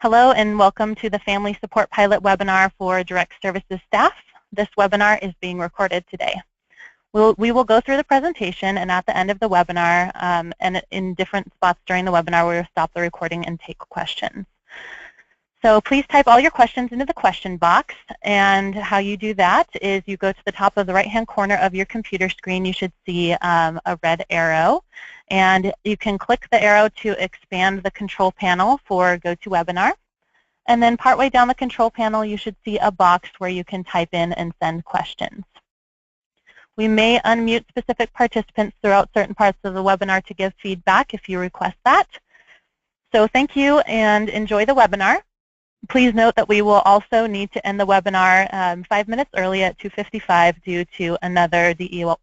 Hello and welcome to the Family Support Pilot webinar for Direct Services staff. This webinar is being recorded today. We will go through the presentation, and at the end of the webinar and in different spots during the webinar, we will stop the recording and take questions. So please type all your questions into the question box, and how you do that is you go to the top of the right-hand corner of your computer screen. You should see a red arrow, and you can click the arrow to expand the control panel for GoToWebinar. And then partway down the control panel, you should see a box where you can type in and send questions. We may unmute specific participants throughout certain parts of the webinar to give feedback if you request that. So thank you and enjoy the webinar. Please note that we will also need to end the webinar 5 minutes early at 2:55 due to another DEL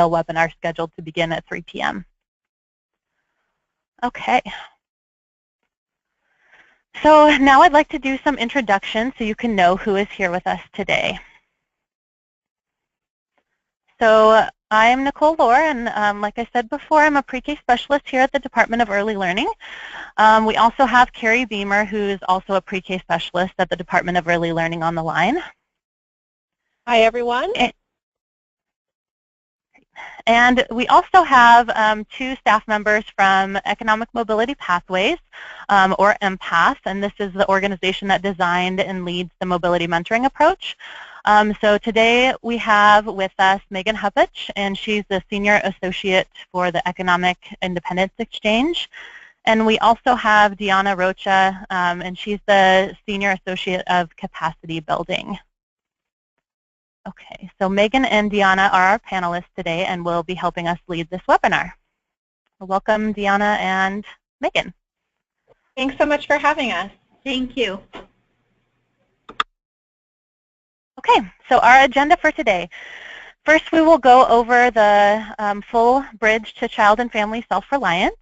webinar scheduled to begin at 3 p.m. Okay. So now I'd like to do some introductions so you can know who is here with us today. So I'm Nicole Lohr, and like I said before, I'm a pre-K specialist here at the Department of Early Learning. We also have Carrie Beamer, who is also a pre-K specialist at the Department of Early Learning, on the line. Hi, everyone. And we also have two staff members from Economic Mobility Pathways, or EMPATH, and this is the organization that designed and leads the mobility mentoring approach. So today we have with us Megan Hupich, and she's the Senior Associate for the Economic Independence Exchange. And we also have Deanna Rocha, and she's the Senior Associate of Capacity Building. Okay, so Megan and Deanna are our panelists today and will be helping us lead this webinar. Welcome, Deanna and Megan. Thanks so much for having us. Thank you. Okay, so our agenda for today. First, we will go over the full bridge to child and family self-reliance.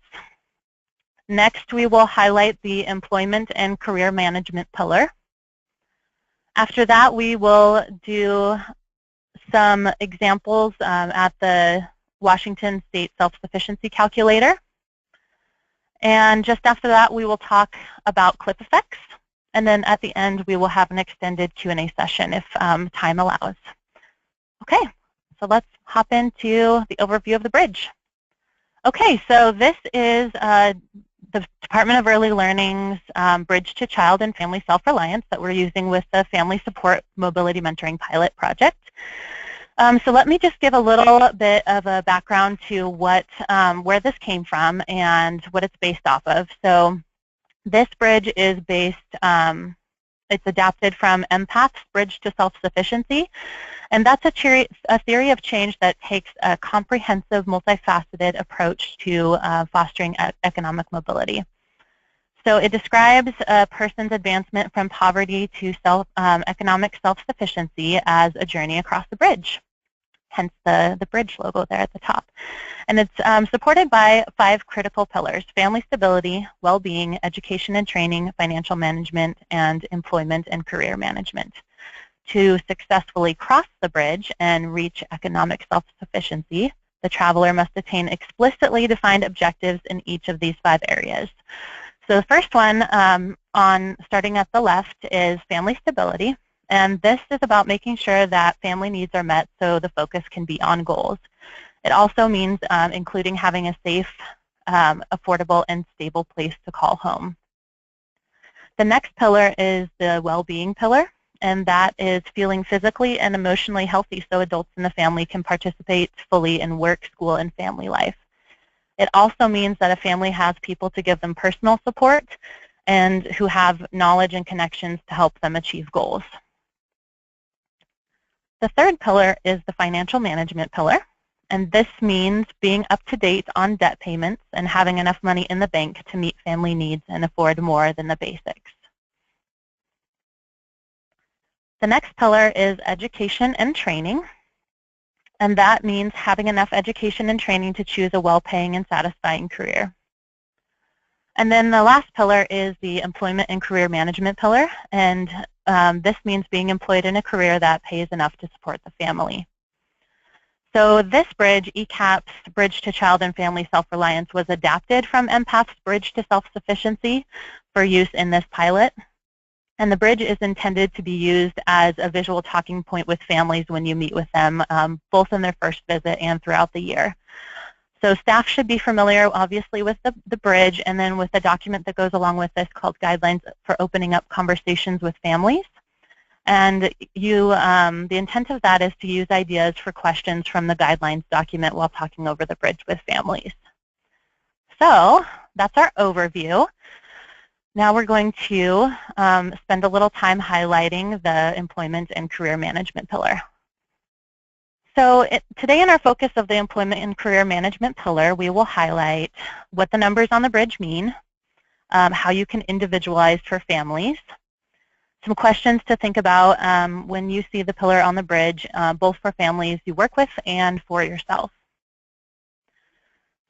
Next, we will highlight the employment and career management pillar. After that, we will do some examples at the Washington State Self-Sufficiency Calculator. And just after that, we will talk about clip effects. And then at the end, we will have an extended Q&A session if time allows. Okay, so let's hop into the overview of the bridge. Okay, so this is the Department of Early Learning's Bridge to Child and Family Self-Reliance that we're using with the Family Support Mobility Mentoring Pilot Project. So let me just give a little bit of a background to what, where this came from and what it's based off of. So this bridge is based, it's adapted from EMPATH's Bridge to Self-Sufficiency, and that's a theory of change that takes a comprehensive, multifaceted approach to fostering economic mobility. So it describes a person's advancement from poverty to economic self-sufficiency as a journey across the bridge, hence the bridge logo there at the top. And it's supported by 5 critical pillars: family stability, well-being, education and training, financial management, and employment and career management. To successfully cross the bridge and reach economic self-sufficiency, the traveler must attain explicitly defined objectives in each of these 5 areas. So the first one, starting at the left, is family stability. And this is about making sure that family needs are met so the focus can be on goals. It also means including having a safe, affordable, and stable place to call home. The next pillar is the well-being pillar, and that is feeling physically and emotionally healthy so adults in the family can participate fully in work, school, and family life. It also means that a family has people to give them personal support and who have knowledge and connections to help them achieve goals. The third pillar is the financial management pillar, and this means being up to date on debt payments and having enough money in the bank to meet family needs and afford more than the basics. The next pillar is education and training, and that means having enough education and training to choose a well-paying and satisfying career. And then the last pillar is the employment and career management pillar, and this means being employed in a career that pays enough to support the family. So this bridge, ECAP's Bridge to Child and Family Self-Reliance, was adapted from MPATH's Bridge to Self-Sufficiency for use in this pilot. And the bridge is intended to be used as a visual talking point with families when you meet with them, both in their first visit and throughout the year. So staff should be familiar, obviously, with the bridge and then with the document that goes along with this called Guidelines for Opening Up Conversations with Families. And the intent of that is to use ideas for questions from the guidelines document while talking over the bridge with families. So that's our overview. Now we're going to spend a little time highlighting the employment and career management pillar. So today in our focus of the employment and career management pillar, we will highlight what the numbers on the bridge mean, how you can individualize for families, some questions to think about when you see the pillar on the bridge, both for families you work with and for yourself.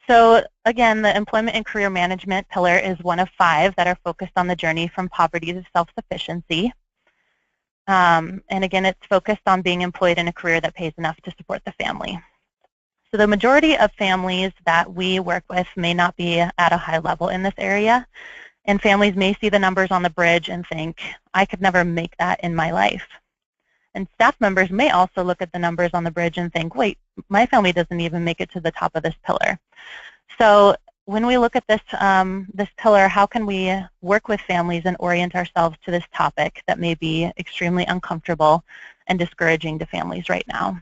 So again, the employment and career management pillar is one of 5 that are focused on the journey from poverty to self-sufficiency. And again, it's focused on being employed in a career that pays enough to support the family. So the majority of families that we work with may not be at a high level in this area. And families may see the numbers on the bridge and think, I could never make that in my life. And staff members may also look at the numbers on the bridge and think, wait, my family doesn't even make it to the top of this pillar. So when we look at this, this pillar, how can we work with families and orient ourselves to this topic that may be extremely uncomfortable and discouraging to families right now?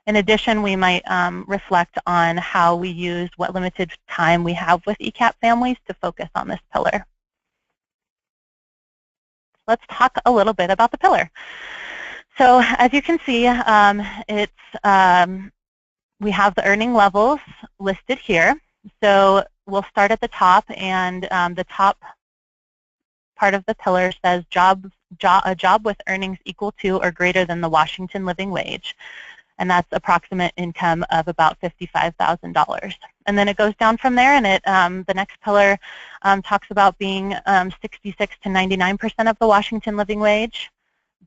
In addition, we might reflect on how we use what limited time we have with ECAP families to focus on this pillar. Let's talk a little bit about the pillar. So as you can see, we have the earning levels listed here. So we'll start at the top, and the top part of the pillar says a job with earnings equal to or greater than the Washington living wage. And that's approximate income of about $55,000. And then it goes down from there, and the next pillar talks about being 66 to 99% of the Washington living wage.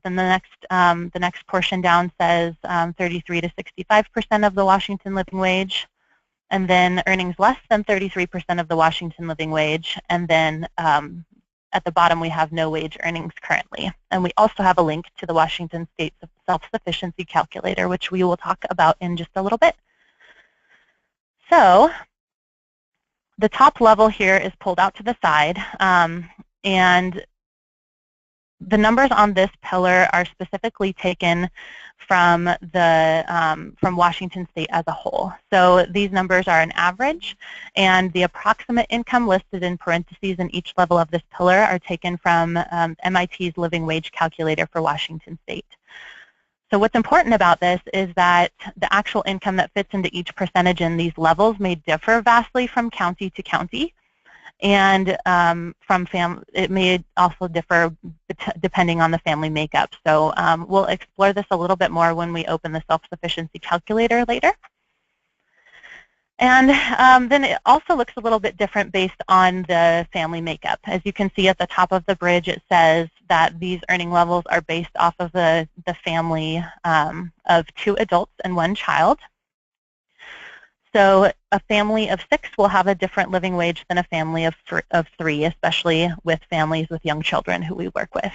Then the next portion down says 33 to 65% of the Washington living wage, and then earnings less than 33% of the Washington living wage, and then at the bottom we have no wage earnings currently. And we also have a link to the Washington State Self-Sufficiency Calculator, which we will talk about in just a little bit. So the top level here is pulled out to the side, and the numbers on this pillar are specifically taken from Washington State as a whole. So these numbers are an average, and the approximate income listed in parentheses in each level of this pillar are taken from MIT's living wage calculator for Washington State. So what's important about this is that the actual income that fits into each percentage in these levels may differ vastly from county to county. And it may also differ depending on the family makeup. So we'll explore this a little bit more when we open the self-sufficiency calculator later. And then it also looks a little bit different based on the family makeup. As you can see at the top of the bridge, it says that these earning levels are based off of the family of 2 adults and 1 child. So a family of 6 will have a different living wage than a family of 3, especially with families with young children who we work with.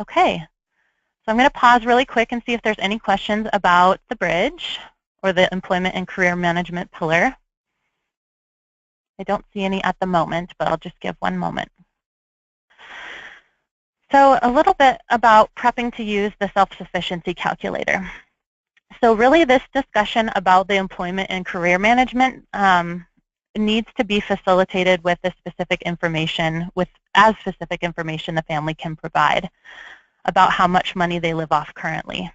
Okay, so I'm going to pause really quick and see if there's any questions about the bridge or the employment and career management pillar. I don't see any at the moment, but I'll just give one moment. So a little bit about prepping to use the self-sufficiency calculator. So really this discussion about the employment and career management needs to be facilitated with the specific information, as specific information the family can provide about how much money they live off currently.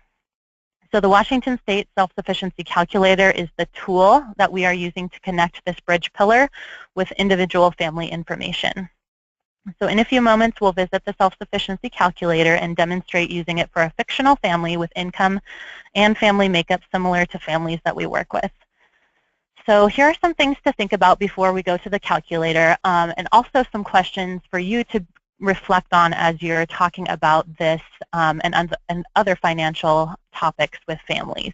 So the Washington State Self-Sufficiency Calculator is the tool that we are using to connect this bridge pillar with individual family information. So in a few moments, we'll visit the self-sufficiency calculator and demonstrate using it for a fictional family with income and family makeup similar to families that we work with. So here are some things to think about before we go to the calculator, and also some questions for you to reflect on as you're talking about this and other financial topics with families.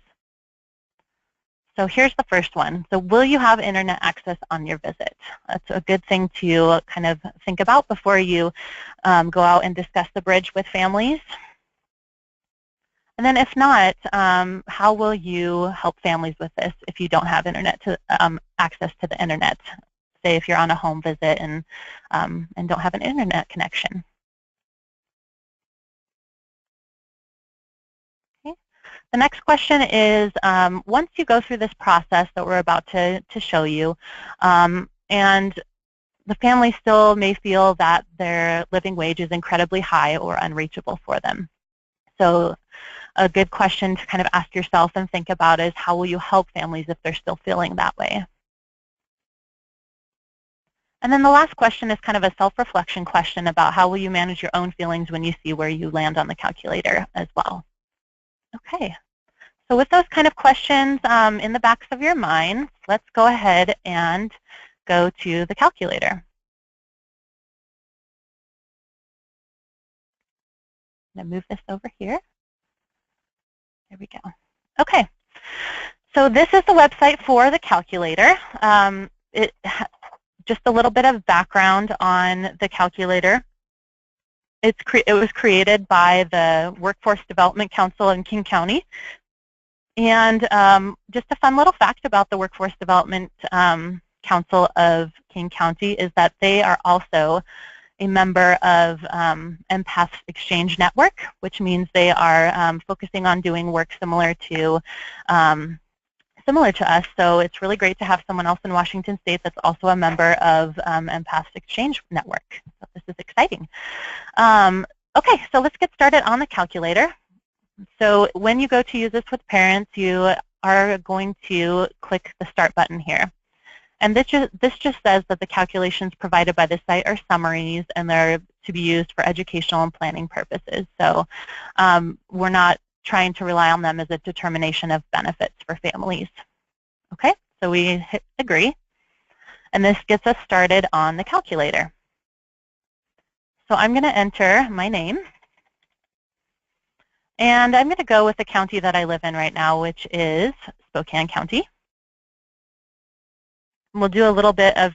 So here's the first one. So will you have internet access on your visit? That's a good thing to kind of think about before you go out and discuss the bridge with families. And then if not, how will you help families with this if you don't have internet access to the internet? Say if you're on a home visit and don't have an internet connection. Okay. The next question is, once you go through this process that we're about to show you, and the family still may feel that their living wage is incredibly high or unreachable for them. So a good question to kind of ask yourself and think about is, how will you help families if they're still feeling that way? And then the last question is kind of a self-reflection question about how will you manage your own feelings when you see where you land on the calculator as well. Okay, so with those kind of questions in the backs of your mind, let's go ahead and go to the calculator. I'm going to move this over here. There we go. Okay, so this is the website for the calculator. Just a little bit of background on the calculator. It was created by the Workforce Development Council in King County. And just a fun little fact about the Workforce Development Council of King County is that they are also a member of Empath Exchange Network, which means they are focusing on doing work similar to us. So it's really great to have someone else in Washington State that's also a member of Empath Exchange Network. So this is exciting. Okay, so let's get started on the calculator. So when you go to use this with parents, you are going to click the Start button here. And this just says that the calculations provided by the site are summaries and they're to be used for educational and planning purposes. So we're not trying to rely on them as a determination of benefits for families. Okay, so we hit agree. And this gets us started on the calculator. So I'm going to enter my name. And I'm going to go with the county that I live in right now, which is Spokane County. We'll do a little bit of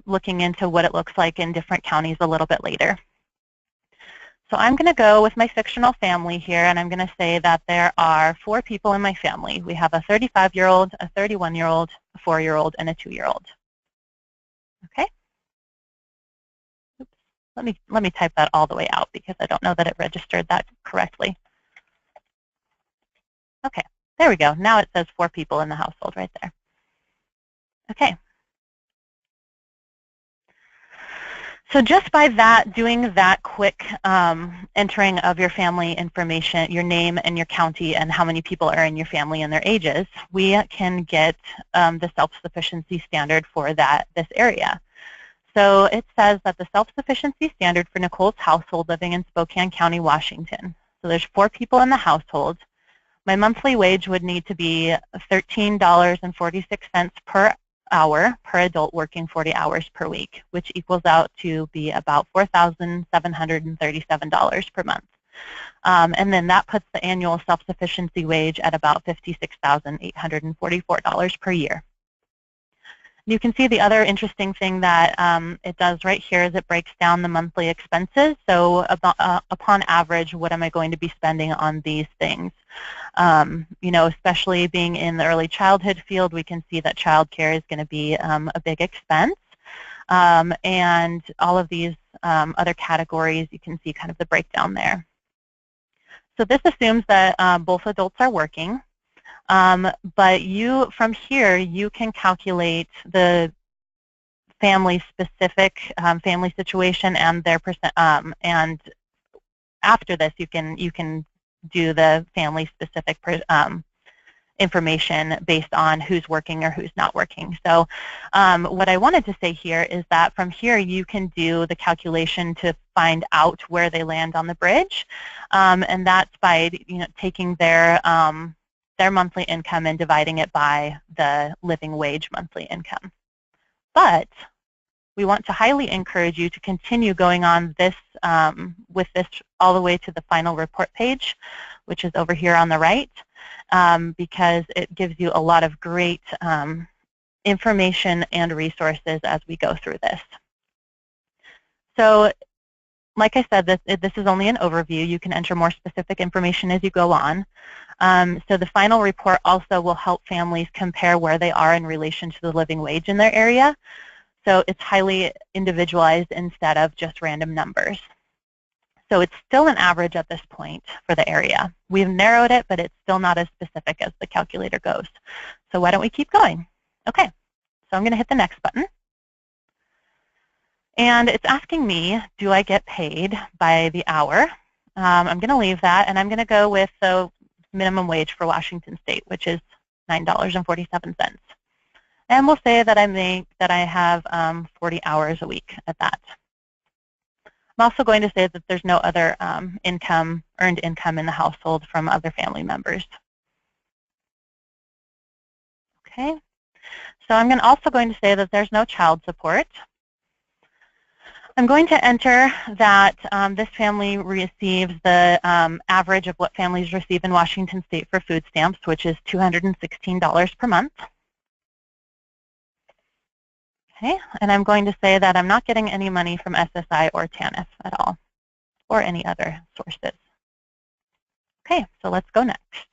looking into what it looks like in different counties a little bit later. So I'm going to go with my fictional family here, and I'm going to say that there are 4 people in my family. We have a 35-year-old, a 31-year-old, a 4-year-old, and a 2-year-old. Okay. Oops. Let me type that all the way out because I don't know that it registered that correctly. Okay, there we go. Now it says 4 people in the household right there. Okay. So just by that, doing that quick entering of your family information, your name and your county and how many people are in your family and their ages, we can get the self-sufficiency standard for this area. So it says that the self-sufficiency standard for Nicole's household living in Spokane County, Washington. So there's 4 people in the household. My monthly wage would need to be $13.46 per hour per adult working 40 hours per week, which equals out to be about $4,737 per month. And then that puts the annual self-sufficiency wage at about $56,844 per year. You can see the other interesting thing that it does right here is it breaks down the monthly expenses. So upon average, what am I going to be spending on these things? You know, especially being in the early childhood field, we can see that childcare is going to be a big expense. And all of these other categories, you can see kind of the breakdown there. So this assumes that both adults are working. But from here, you can calculate the family-specific family situation and their percent. And after this, you can do the family-specific information based on who's working or who's not working. So what I wanted to say here is that from here, you can do the calculation to find out where they land on the bridge, and that's by taking their monthly income and dividing it by the living wage monthly income. But we want to highly encourage you to continue going on this with this all the way to the final report page, which is over here on the right, because it gives you a lot of great information and resources as we go through this. So like I said, this is only an overview. You can enter more specific information as you go on. So the final report also will help families compare where they are in relation to the living wage in their area. So it's highly individualized instead of just random numbers. So it's still an average at this point for the area. We've narrowed it, but it's still not as specific as the calculator goes. So why don't we keep going? Okay, so I'm going to hit the next button. And it's asking me, do I get paid by the hour? I'm going to leave that, and I'm going to go with the minimum wage for Washington State, which is $9.47. And we'll say that I have 40 hours a week at that. I'm also going to say that there's no other earned income in the household from other family members. Okay, so I'm also going to say that there's no child support. I'm going to enter that this family receives the average of what families receive in Washington State for food stamps, which is $216 per month. Okay, and I'm going to say that I'm not getting any money from SSI or TANF at all, or any other sources. Okay, so let's go next.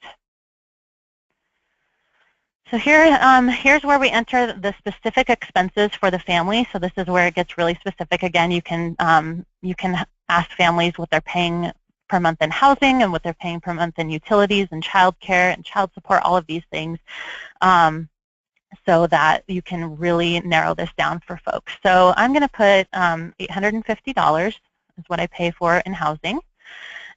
So here's where we enter the specific expenses for the family. So this is where it gets really specific. Again, you can ask families what they're paying per month in housing and what they're paying per month in utilities and child care and child support, all of these things, so that you can really narrow this down for folks. So I'm going to put $850 is what I pay for in housing,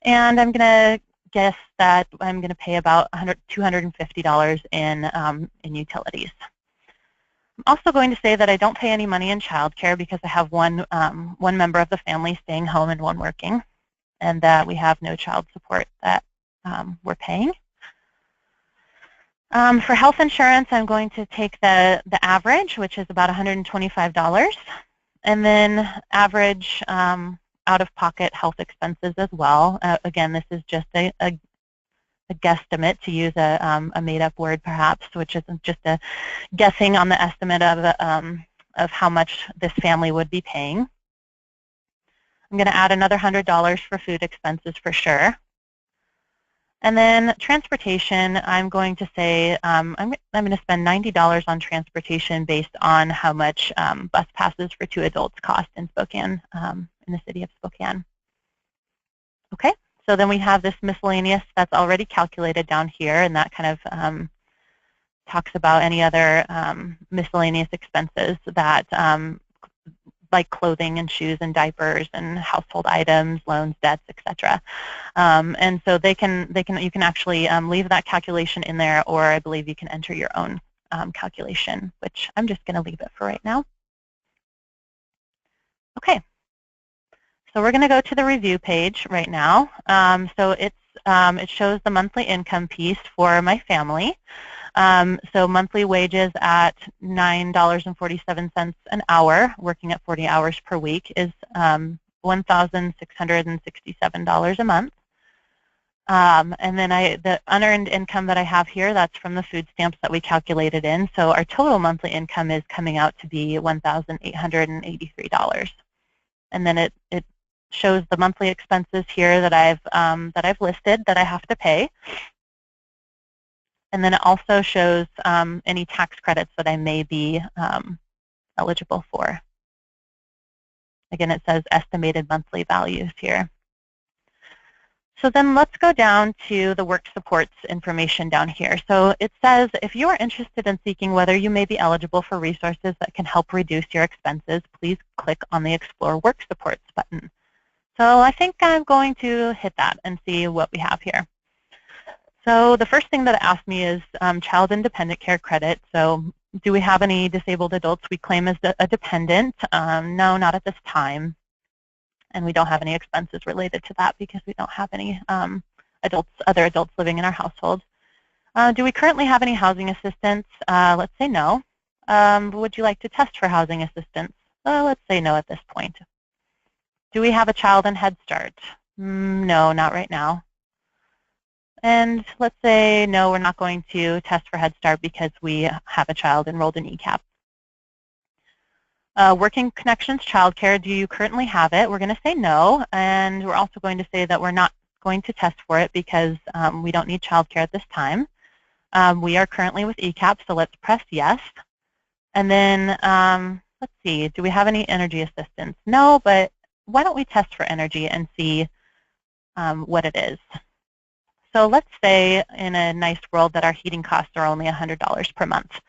and I'm going to guess that I'm going to pay about $250 in utilities. I'm also going to say that I don't pay any money in child care because I have one member of the family staying home and one working, and that we have no child support that we're paying. For health insurance, I'm going to take the average, which is about $125, and then average out-of-pocket health expenses as well. Again, this is just a guesstimate, to use a made-up word perhaps, which is just a guessing on the estimate of how much this family would be paying. I'm going to add another $100 for food expenses for sure. And then transportation, I'm going to say I'm going to spend $90 on transportation based on how much bus passes for 2 adults cost in Spokane, in the city of Spokane. Okay, so then we have this miscellaneous that's already calculated down here, and that kind of talks about any other miscellaneous expenses that like clothing and shoes and diapers and household items, loans, debts, etc. And so you can actually leave that calculation in there, or I believe you can enter your own calculation, which I'm just going to leave it for right now. Okay, so we're going to go to the review page right now. So it shows the monthly income piece for my family. So monthly wages at $9.47 an hour, working at 40 hours per week, is $1,667 a month. And then the unearned income that I have here, that's from the food stamps that we calculated in. So our total monthly income is coming out to be $1,883. And then it shows the monthly expenses here that I've listed that I have to pay. And then it also shows any tax credits that I may be eligible for. Again, it says estimated monthly values here. So then let's go down to the work supports information down here. So it says, if you are interested in seeking whether you may be eligible for resources that can help reduce your expenses, please click on the Explore Work Supports button. So I think I'm going to hit that and see what we have here. So the first thing that it asked me is child independent care credit. So do we have any disabled adults we claim as a dependent? No, not at this time. And we don't have any expenses related to that because we don't have any other adults living in our household. Do we currently have any housing assistance? Let's say no. Would you like to test for housing assistance? Let's say no at this point. Do we have a child in Head Start? No, not right now. And let's say no, we're not going to test for Head Start because we have a child enrolled in ECAP. Working Connections Childcare, do you currently have it? We're going to say no, and we're also going to say that we're not going to test for it because we don't need childcare at this time. We are currently with ECAP, so let's press yes. And then let's see, do we have any energy assistance? No, but why don't we test for energy and see what it is? So let's say in a nice world that our heating costs are only $100 per month.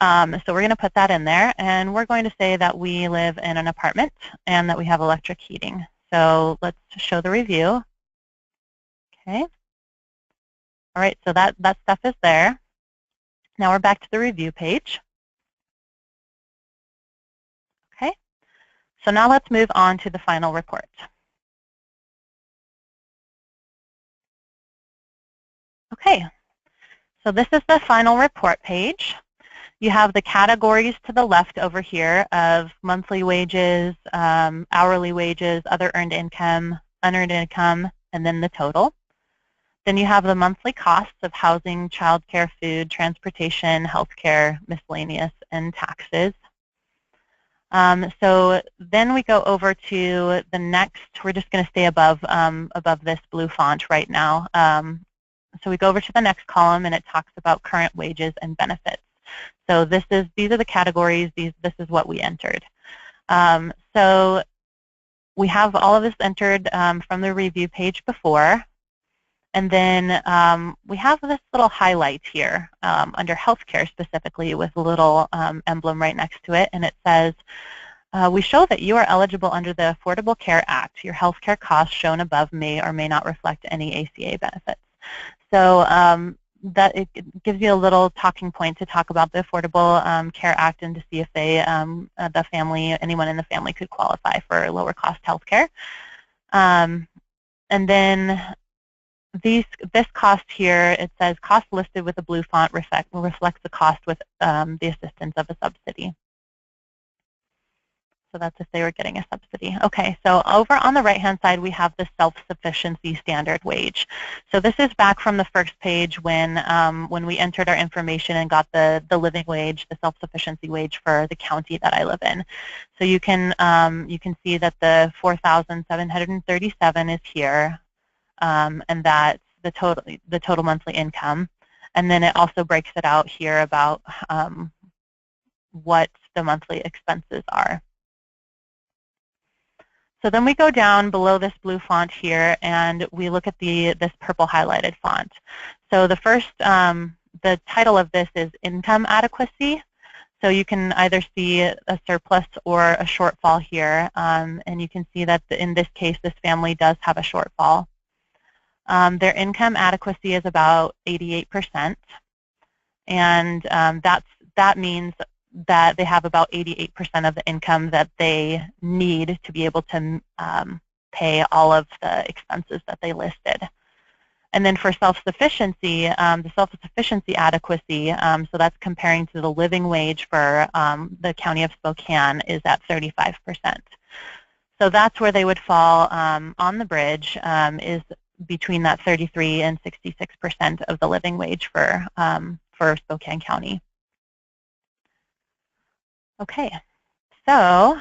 So we're going to put that in there, and we're going to say that we live in an apartment and that we have electric heating. So let's show the review. Okay. All right, so that stuff is there. Now we're back to the review page. Okay. So now let's move on to the final report. Okay. So this is the final report page. You have the categories to the left over here of monthly wages, hourly wages, other earned income, unearned income, and then the total. Then you have the monthly costs of housing, childcare, food, transportation, healthcare, miscellaneous, and taxes. So then we go over to the next. We're just going to stay above this blue font right now. So we go over to the next column, and it talks about current wages and benefits. So these are the categories. This is what we entered. So we have all of this entered from the review page before. And then we have this little highlight here under healthcare specifically with a little emblem right next to it. And it says, we show that you are eligible under the Affordable Care Act. Your healthcare costs shown above may or may not reflect any ACA benefits. So that it gives you a little talking point to talk about the Affordable Care Act and to see if they, anyone in the family could qualify for lower cost healthcare. And then this cost here, it says cost listed with a blue font reflects the cost with the assistance of a subsidy. So that's if they were getting a subsidy. Okay, so over on the right-hand side, we have the self-sufficiency standard wage. So this is back from the first page when we entered our information and got the living wage, the self-sufficiency wage for the county that I live in. So you can see that the $4,737 is here, and that's the total monthly income. And then it also breaks it out here about what the monthly expenses are. So then we go down below this blue font here, and we look at this purple highlighted font. So the first, the title of this is Income Adequacy. So you can either see a surplus or a shortfall here, and you can see that in this case, this family does have a shortfall. Their income adequacy is about 88%, and that means that they have about 88% of the income that they need to be able to pay all of the expenses that they listed. And then for self-sufficiency, the self-sufficiency adequacy, so that's comparing to the living wage for the County of Spokane, is at 35%. So that's where they would fall on the bridge, is between that 33 and 66% of the living wage for Spokane County. Okay, so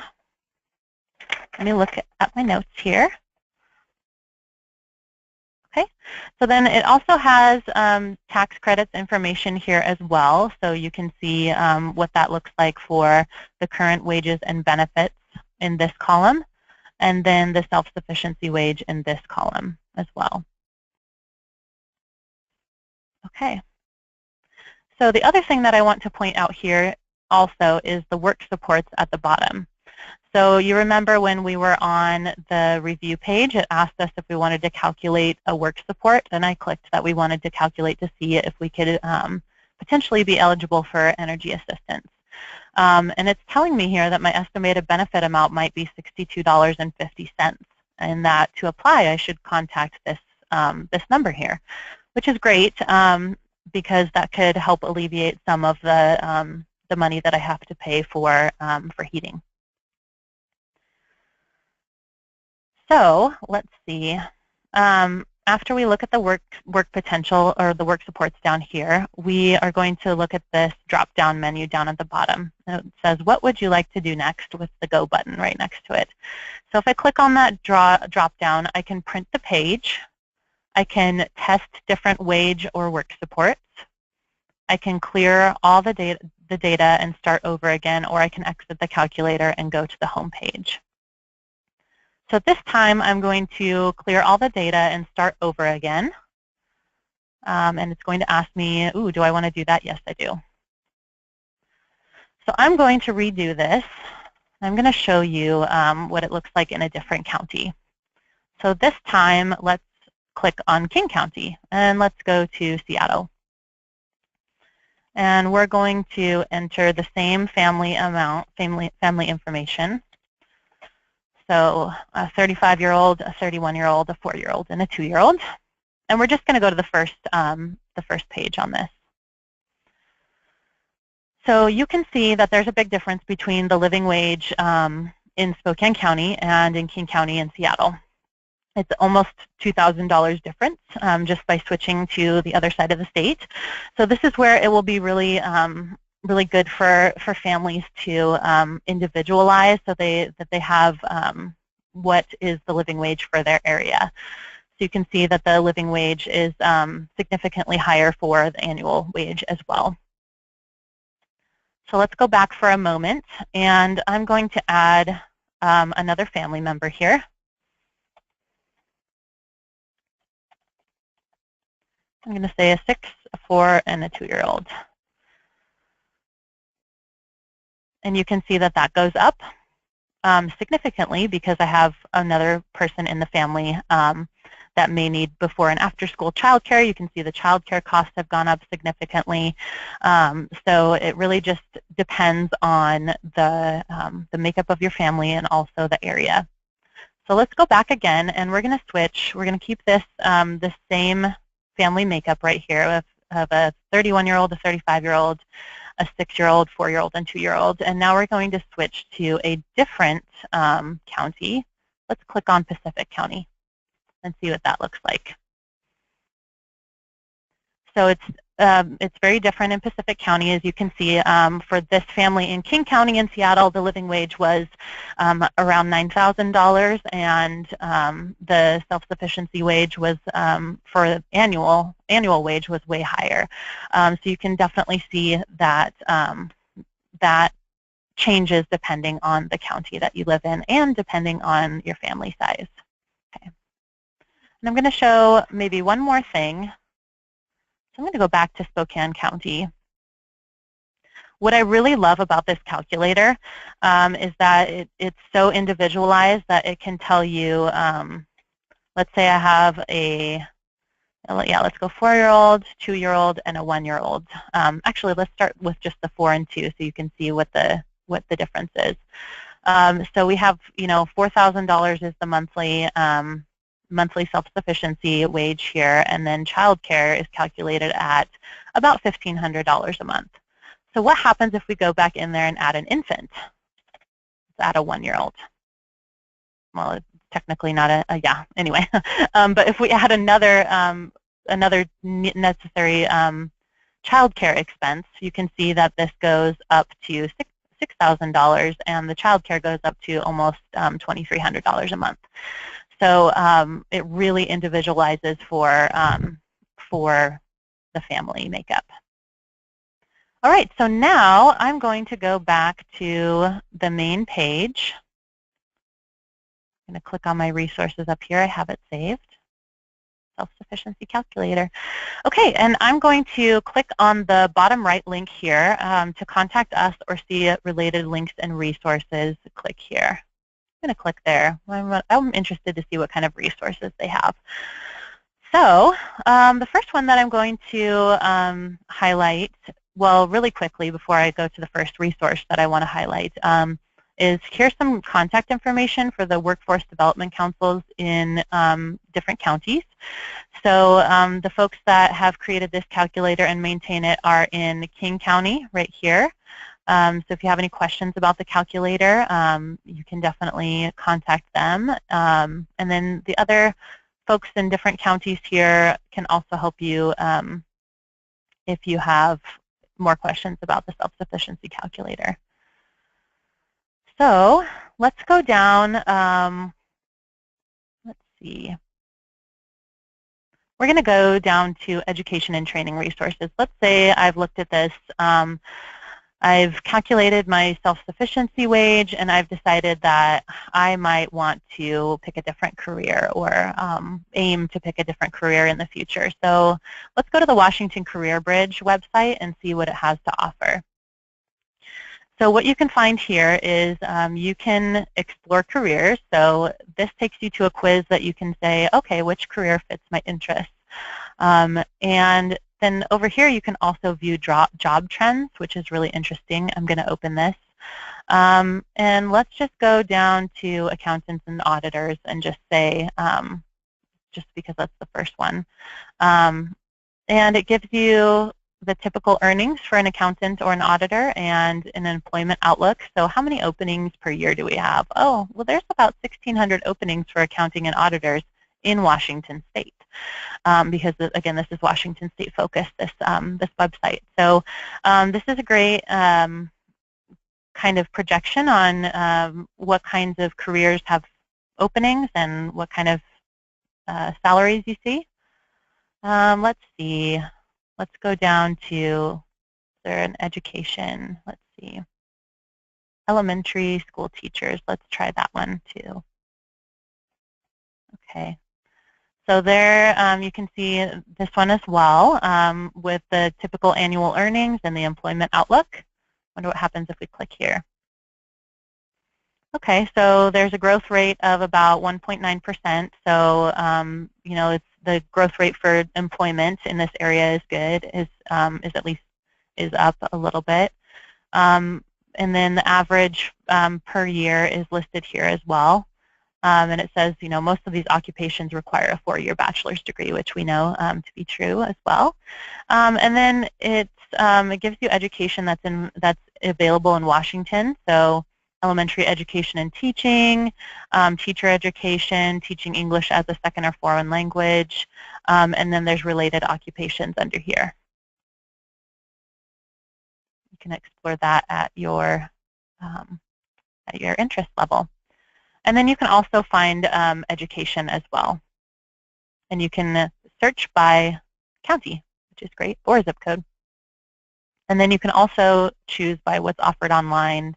let me look at my notes here. Okay, so then it also has tax credits information here as well, so you can see what that looks like for the current wages and benefits in this column, and then the self-sufficiency wage in this column as well. Okay, so the other thing that I want to point out here also is the work supports at the bottom. So you remember when we were on the review page, it asked us if we wanted to calculate a work support, and I clicked that we wanted to calculate to see if we could potentially be eligible for energy assistance. And it's telling me here that my estimated benefit amount might be $62.50, and that to apply I should contact this number here, which is great because that could help alleviate some of the money that I have to pay for heating. So let's see. After we look at the work potential or the work supports down here, we are going to look at this drop-down menu down at the bottom. It says, what would you like to do next, with the Go button right next to it. So if I click on that drop-down, I can print the page. I can test different wage or work supports. I can clear all the data and start over again, or I can exit the calculator and go to the home page. So at this time, I'm going to clear all the data and start over again. And it's going to ask me, ooh, do I want to do that? Yes, I do. So I'm going to redo this. I'm going to show you what it looks like in a different county. So this time, let's click on King County, and let's go to Seattle. And we're going to enter the same family information. So a 35-year-old, a 31-year-old, a 4-year-old, and a 2-year-old. And we're just going to go to the first page on this. So you can see that there's a big difference between the living wage in Spokane County and in King County in Seattle. It's almost $2,000 difference just by switching to the other side of the state. So this is where it will be really really good for families to individualize, so that they have what is the living wage for their area. So you can see that the living wage is significantly higher for the annual wage as well. So let's go back for a moment, and I'm going to add another family member here. I'm going to say a 6, a 4, and a 2-year-old. And you can see that that goes up significantly because I have another person in the family that may need before and after school childcare. You can see the childcare costs have gone up significantly. So it really just depends on the makeup of your family and also the area. So let's go back again, and we're going to switch. We're going to keep this the same family makeup right here of a 31-year-old, a 35-year-old, a 6-year-old, 4-year-old, and 2-year-old. And now we're going to switch to a different county. Let's click on Pacific County and see what that looks like. So it's very different in Pacific County. As you can see, for this family in King County in Seattle, the living wage was around $9,000, and the self-sufficiency wage was for annual wage was way higher. So you can definitely see that that changes depending on the county that you live in and depending on your family size. Okay. And I'm going to show maybe one more thing. So I'm going to go back to Spokane County. What I really love about this calculator is that it's so individualized that it can tell you, let's say I have let's go 4-year-old, 2-year-old, and a 1-year-old. Actually, let's start with just the 4 and 2 so you can see what the difference is. So we have, $4,000 is the monthly self-sufficiency wage here, and then child care is calculated at about $1,500 a month. So what happens if we go back in there and add an infant? Let's add a 1-year-old. Well, it's technically not anyway. But if we add another necessary child care expense, you can see that this goes up to $6,000, and the child care goes up to almost $2,300 a month. So it really individualizes for the family makeup. All right, so now I'm going to go back to the main page. I'm going to click on my resources up here. I have it saved. Self-sufficiency calculator. Okay, and I'm going to click on the bottom right link here to contact us or see related links and resources. Click here. I'm going to click there. I'm interested to see what kind of resources they have. So the first one that I'm going to highlight, well, really quickly before I go to the first resource that I want to highlight, is here's some contact information for the workforce development councils in different counties. So the folks that have created this calculator and maintain it are in King County right here. So if you have any questions about the calculator, you can definitely contact them. And then the other folks in different counties here can also help you if you have more questions about the self-sufficiency calculator. So let's go down, let's see. We're going to go down to education and training resources. Let's say I've looked at this. I've calculated my self-sufficiency wage, and I've decided that I might want to pick a different career or aim to pick a different career in the future. So let's go to the Washington Career Bridge website and see what it has to offer. So what you can find here is you can explore careers. So this takes you to a quiz that you can say, okay, which career fits my interests? And then over here you can also view job trends, which is really interesting. I'm going to open this. And let's just go down to accountants and auditors and just say, just because that's the first one. And it gives you the typical earnings for an accountant or an auditor and an employment outlook. So how many openings per year do we have? Oh, well, there's about 1,600 openings for accounting and auditors in Washington State. Because, again, this is Washington State focused, this website. So this is a great kind of projection on what kinds of careers have openings and what kind of salaries you see. Let's see. Let's go down to, is there an education? Let's see. Elementary school teachers. Let's try that one too. Okay. So there you can see this one as well with the typical annual earnings and the employment outlook. Wonder what happens if we click here. Okay, so there's a growth rate of about 1.9%. So you know, it's the growth rate for employment in this area is good, is at least is up a little bit. And then the average per year is listed here as well. And it says, you know, most of these occupations require a 4-year bachelor's degree, which we know to be true as well. And then it gives you education that's available in Washington. So elementary education and teaching, teacher education, teaching English as a second or foreign language, and then there's related occupations under here. You can explore that at your interest level. And then you can also find education as well. And you can search by county, which is great, or zip code. And then you can also choose by what's offered online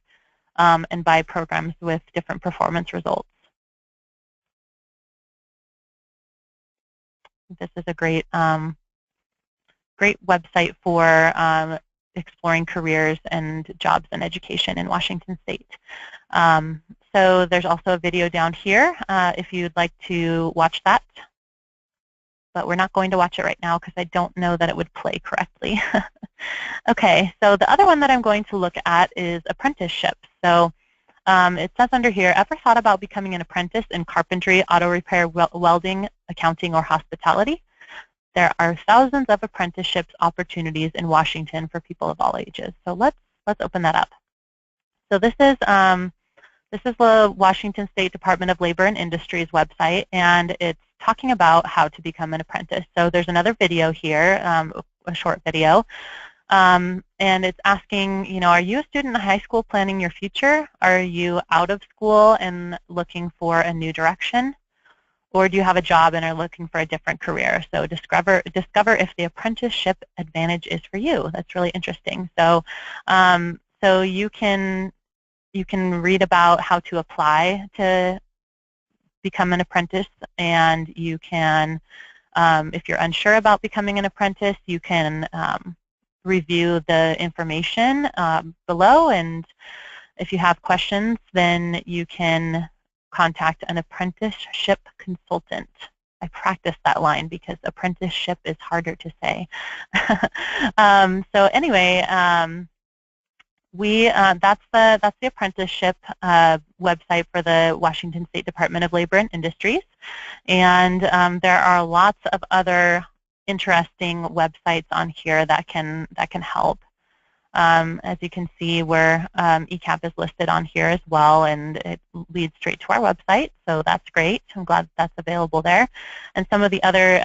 and by programs with different performance results. This is a great, great website for exploring careers and jobs and education in Washington State. So there's also a video down here if you'd like to watch that. But we're not going to watch it right now because I don't know that it would play correctly. Okay, so the other one that I'm going to look at is apprenticeships. So it says under here, ever thought about becoming an apprentice in carpentry, auto repair, welding, accounting, or hospitality? There are thousands of apprenticeships opportunities in Washington for people of all ages. So let's open that up. So this is the Washington State Department of Labor and Industries website, and it's talking about how to become an apprentice. So there's another video here, a short video, and it's asking, you know, are you a student in high school planning your future? Are you out of school and looking for a new direction? Or do you have a job and are looking for a different career? So discover if the apprenticeship advantage is for you. That's really interesting. So so you can read about how to apply to become an apprentice, and you can, if you're unsure about becoming an apprentice, you can review the information below, and if you have questions, then you can contact an apprenticeship consultant. I practiced that line because apprenticeship is harder to say. So anyway, that's the apprenticeship website for the Washington State Department of Labor and Industries, and there are lots of other interesting websites on here that can help. As you can see, where ECAP is listed on here as well, and it leads straight to our website, so that's great. I'm glad that's available there. And some of the other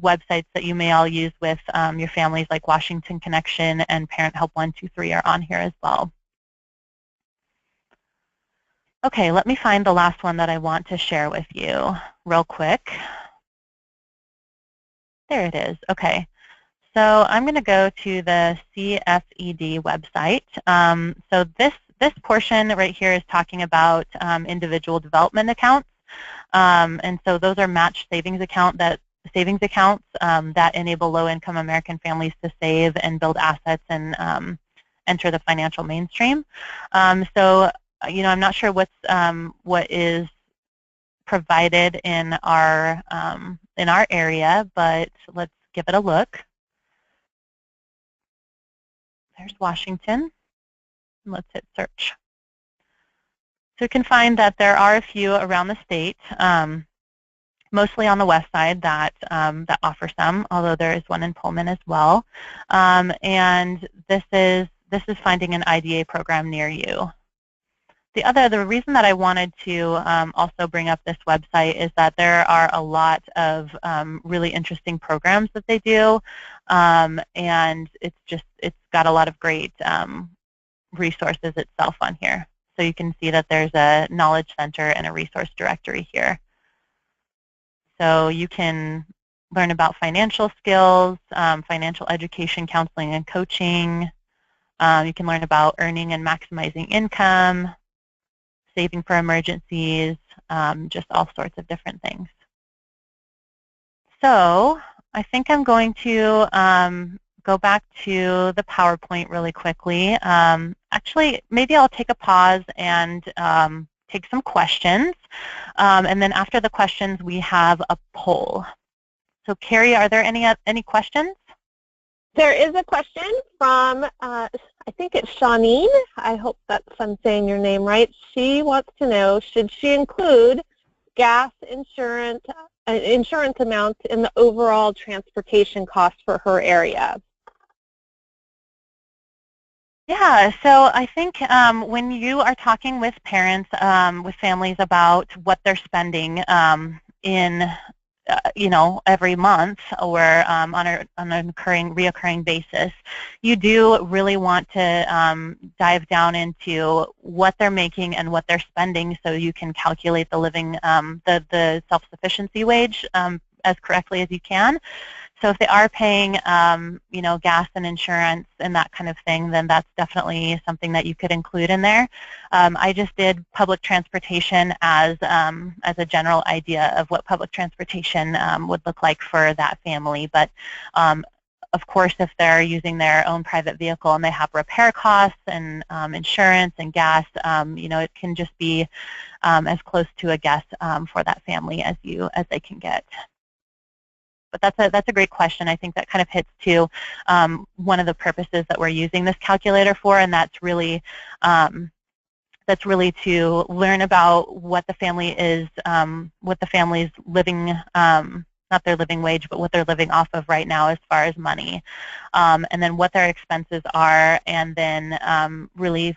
websites that you may all use with your families, like Washington Connection and Parent Help 123, are on here as well. Okay, let me find the last one that I want to share with you real quick. There it is. Okay. So I'm going to go to the CFED website. So this portion right here is talking about individual development accounts, and so those are matched savings accounts that enable low-income American families to save and build assets and enter the financial mainstream. So I'm not sure what is provided in our area, but let's give it a look. There's Washington. Let's hit search. So you can find that there are a few around the state, mostly on the west side that offer some, although there is one in Pullman as well. And this is finding an IDA program near you. The reason that I wanted to also bring up this website is that there are a lot of really interesting programs that they do, and it's got a lot of great resources itself on here. So you can see that there's a knowledge center and a resource directory here. So you can learn about financial skills, financial education, counseling, and coaching. You can learn about earning and maximizing income, saving for emergencies, just all sorts of different things. So I think I'm going to go back to the PowerPoint really quickly. Actually, maybe I'll take a pause and take some questions. And then after the questions, we have a poll. So Carrie, are there any questions? There is a question from, I think it's Shawneen. I hope I'm saying your name right. She wants to know, should she include gas insurance amounts in the overall transportation cost for her area? Yeah, so I think when you are talking with parents, with families about what they're spending in every month or on a reoccurring basis, you do really want to dive down into what they're making and what they're spending, so you can calculate the the self-sufficiency wage as correctly as you can. So if they are paying, gas and insurance and that kind of thing, then that's definitely something that you could include in there. I just did public transportation as a general idea of what public transportation would look like for that family. But of course, if they're using their own private vehicle and they have repair costs and insurance and gas, it can just be as close to a guess for that family as they can get. But that's a great question. I think that kind of hits to one of the purposes that we're using this calculator for, and that's really to learn about what the family is, what the family's living, not their living wage, but what they're living off of right now as far as money, and then what their expenses are, and then really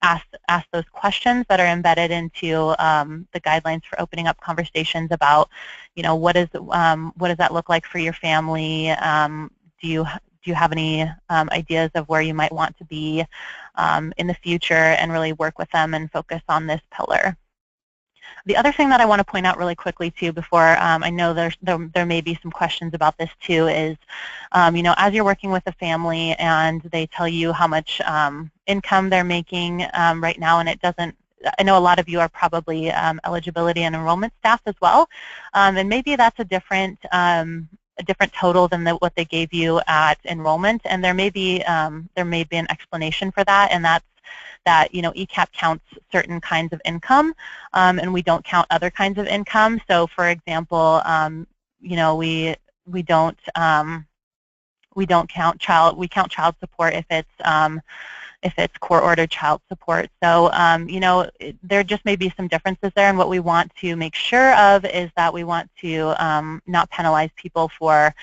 ask those questions that are embedded into the guidelines for opening up conversations about, what does that look like for your family? Do you have any ideas of where you might want to be in the future, and really work with them and focus on this pillar. The other thing that I want to point out really quickly too, before I know there may be some questions about this too, is as you're working with a family and they tell you how much income they're making right now, and it doesn't. I know a lot of you are probably eligibility and enrollment staff as well, and maybe that's a different total than what they gave you at enrollment, and there may be an explanation for that, and that's that ECAP counts certain kinds of income, and we don't count other kinds of income. So, for example, we don't count child support if it's court-ordered child support. So, there just may be some differences there, and what we want to make sure of is that we want to not penalize people for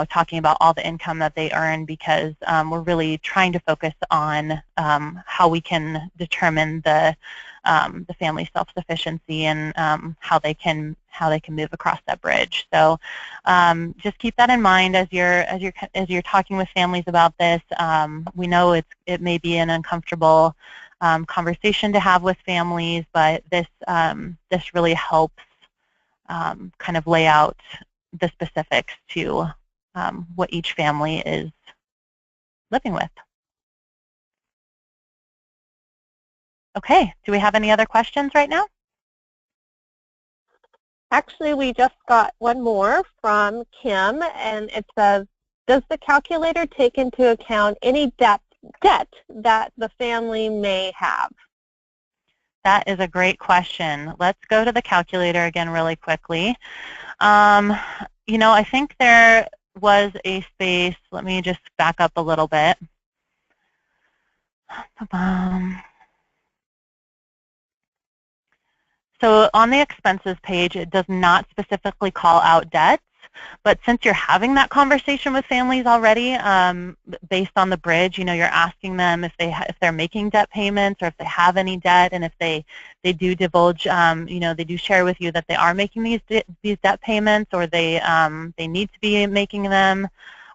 talking about all the income that they earn, because we're really trying to focus on how we can determine the family self-sufficiency and how they can move across that bridge. So just keep that in mind as you're talking with families about this. We know it may be an uncomfortable conversation to have with families, but this really helps kind of lay out the specifics to what each family is living with. Okay, do we have any other questions right now? Actually, we just got one more from Kim, and it says, does the calculator take into account any debt that the family may have? That is a great question. Let's go to the calculator again really quickly. I think there was a space. Let me just back up a little bit. So on the expenses page, it does not specifically call out debts, but since you're having that conversation with families already, based on the bridge, you're asking them if they're making debt payments or if they have any debt, and if they do divulge, they do share with you that they are making these debt payments, or they need to be making them,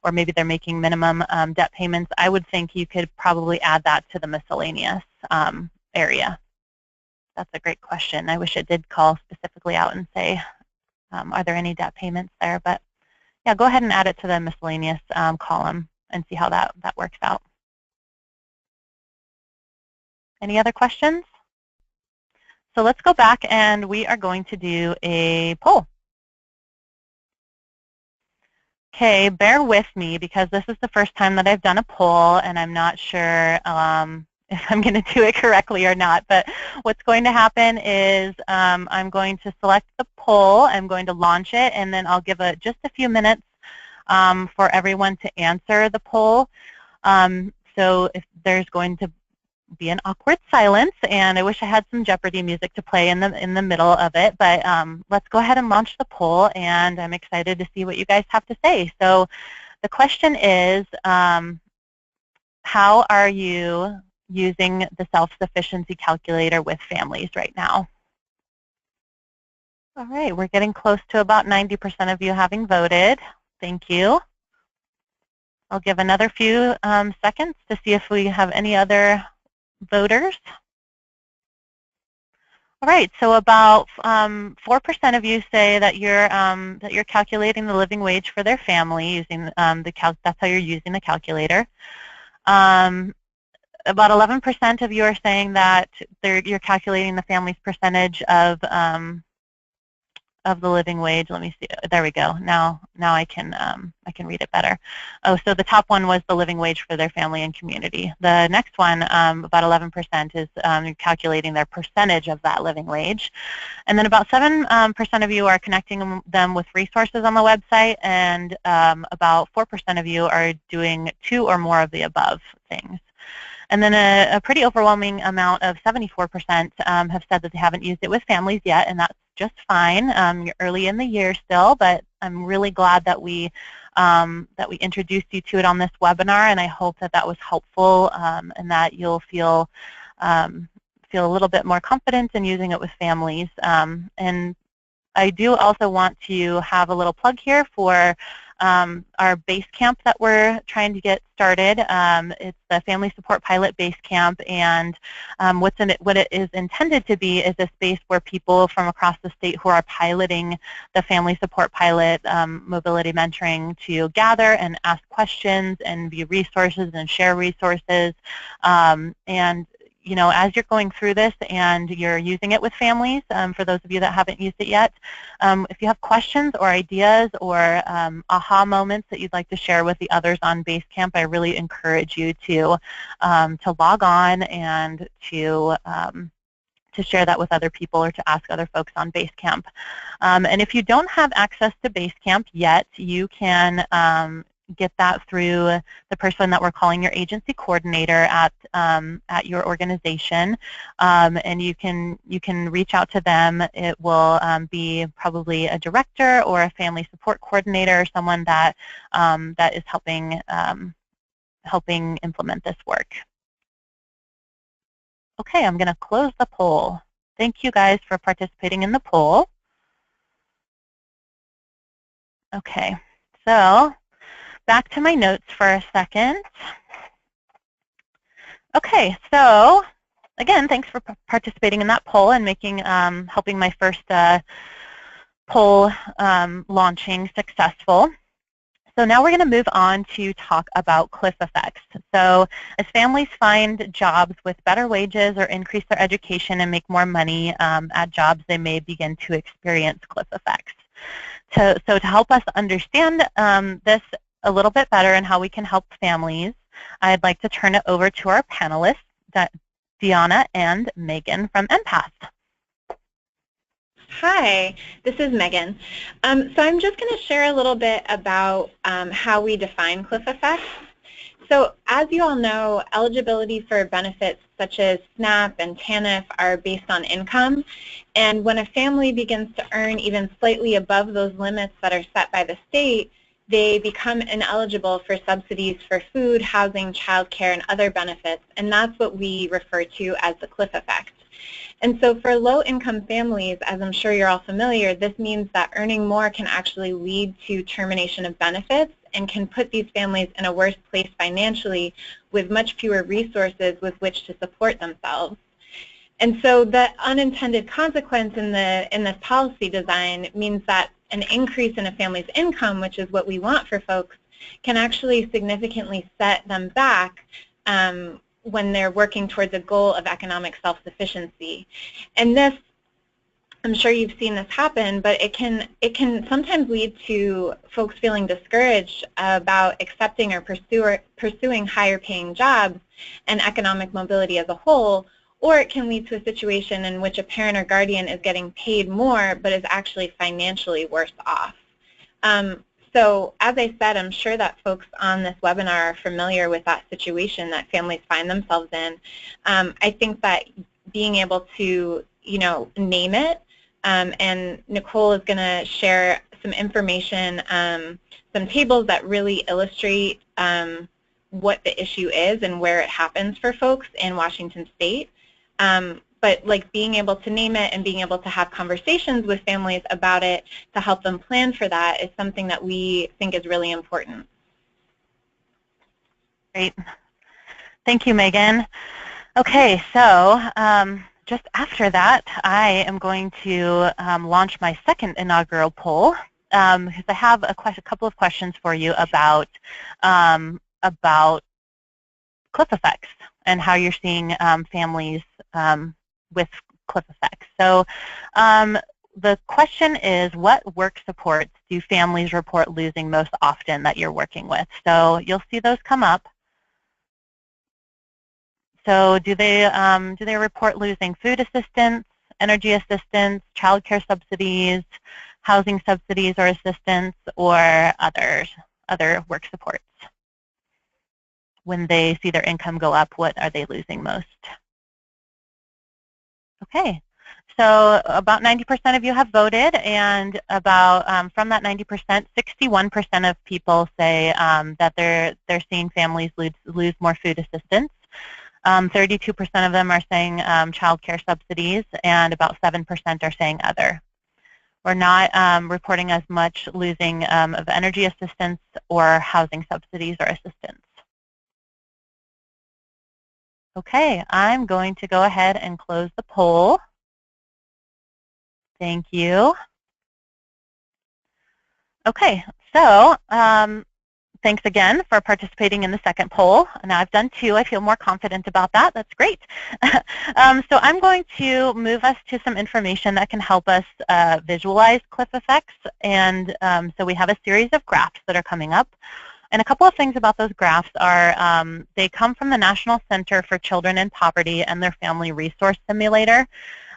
or maybe they're making minimum debt payments. I would think you could probably add that to the miscellaneous area. That's a great question. I wish it did call specifically out and say, are there any debt payments there? But yeah, go ahead and add it to the miscellaneous column and see how that works out. Any other questions? So let's go back, and we are going to do a poll. Okay, bear with me because this is the first time that I've done a poll, and I'm not sure if I'm going to do it correctly or not. But what's going to happen is I'm going to select the poll, I'm going to launch it, and then I'll give just a few minutes for everyone to answer the poll. So if there's going to be an awkward silence, and I wish I had some Jeopardy music to play in the middle of it, but let's go ahead and launch the poll, and I'm excited to see what you guys have to say. So the question is, how are you using the self-sufficiency calculator with families right now? All right, we're getting close to about 90% of you having voted. Thank you. I'll give another few seconds to see if we have any other voters. All right, so about 4% of you say that you're calculating the living wage for their family using that's how you're using the calculator. About 11% of you are saying that you're calculating the family's percentage of the living wage. Let me see. There we go. Now I can read it better. Oh, so the top one was the living wage for their family and community. The next one, about 11%, is calculating their percentage of that living wage. And then about 7% of you are connecting them with resources on the website, and about 4% of you are doing 2 or more of the above things. And then a pretty overwhelming amount of 74% have said that they haven't used it with families yet, and that's just fine. You're early in the year still, but I'm really glad that we introduced you to it on this webinar, and I hope that was helpful and that you'll feel a little bit more confident in using it with families. And I do also want to have a little plug here for our base camp that we're trying to get started. It's the Family Support Pilot Base Camp, and what it is intended to be is a space where people from across the state who are piloting the Family Support Pilot mobility mentoring to gather and ask questions and view resources and share resources. And as you're going through this and you're using it with families, for those of you that haven't used it yet, if you have questions or ideas or aha moments that you'd like to share with the others on Basecamp, I really encourage you to log on and to share that with other people or to ask other folks on Basecamp. And if you don't have access to Basecamp yet, you can get that through the person that we're calling your agency coordinator at your organization, and you can reach out to them. It will be probably a director or a family support coordinator, or someone that that is helping implement this work. Okay, I'm going to close the poll. Thank you guys for participating in the poll. Okay, so back to my notes for a second. Okay, so again, thanks for participating in that poll and making helping my first poll launching successful. So now we're going to move on to talk about cliff effects. So as families find jobs with better wages or increase their education and make more money at jobs, they may begin to experience cliff effects. So to help us understand this a little bit better and how we can help families, I'd like to turn it over to our panelists, Deanna and Megan from NPATH. Hi, this is Megan. So I'm just going to share a little bit about how we define cliff effects. So as you all know, eligibility for benefits such as SNAP and TANF are based on income. And when a family begins to earn even slightly above those limits that are set by the state, they become ineligible for subsidies for food, housing, childcare, and other benefits. And that's what we refer to as the cliff effect. And so for low-income families, as I'm sure you're all familiar, this means that earning more can actually lead to termination of benefits and can put these families in a worse place financially with much fewer resources with which to support themselves. And so the unintended consequence in this policy design means that an increase in a family's income, which is what we want for folks, can actually significantly set them back when they're working towards a goal of economic self-sufficiency. And this, I'm sure you've seen this happen, but it can sometimes lead to folks feeling discouraged about accepting or pursuing higher paying jobs and economic mobility as a whole, or it can lead to a situation in which a parent or guardian is getting paid more but is actually financially worse off. So as I said, I'm sure that folks on this webinar are familiar with that situation that families find themselves in. I think that being able to, name it, and Nicole is going to share some information, some tables that really illustrate what the issue is and where it happens for folks in Washington State. But like being able to name it and being able to have conversations with families about it to help them plan for that is something that we think is really important. Great. Thank you, Megan. Okay, so just after that, I am going to launch my second inaugural poll because I have a couple of questions for you about cliff effects and how you're seeing families with cliff effects. So the question is, what work supports do families report losing most often that you're working with? So you'll see those come up. So do they report losing food assistance, energy assistance, child care subsidies, housing subsidies or assistance, or other work supports? When they see their income go up, what are they losing most? Okay, so about 90% of you have voted, and about from that 90%, 61% of people say that they're seeing families lose more food assistance. 32% of them are saying child care subsidies, and about 7% are saying other. We're not reporting as much losing of energy assistance or housing subsidies or assistance. Okay, I'm going to go ahead and close the poll. Thank you. Okay, so thanks again for participating in the second poll. Now I've done two. I feel more confident about that. That's great. So I'm going to move us to some information that can help us visualize cliff effects. And so we have a series of graphs that are coming up. And a couple of things about those graphs are they come from the National Center for Children in Poverty and their Family Resource Simulator.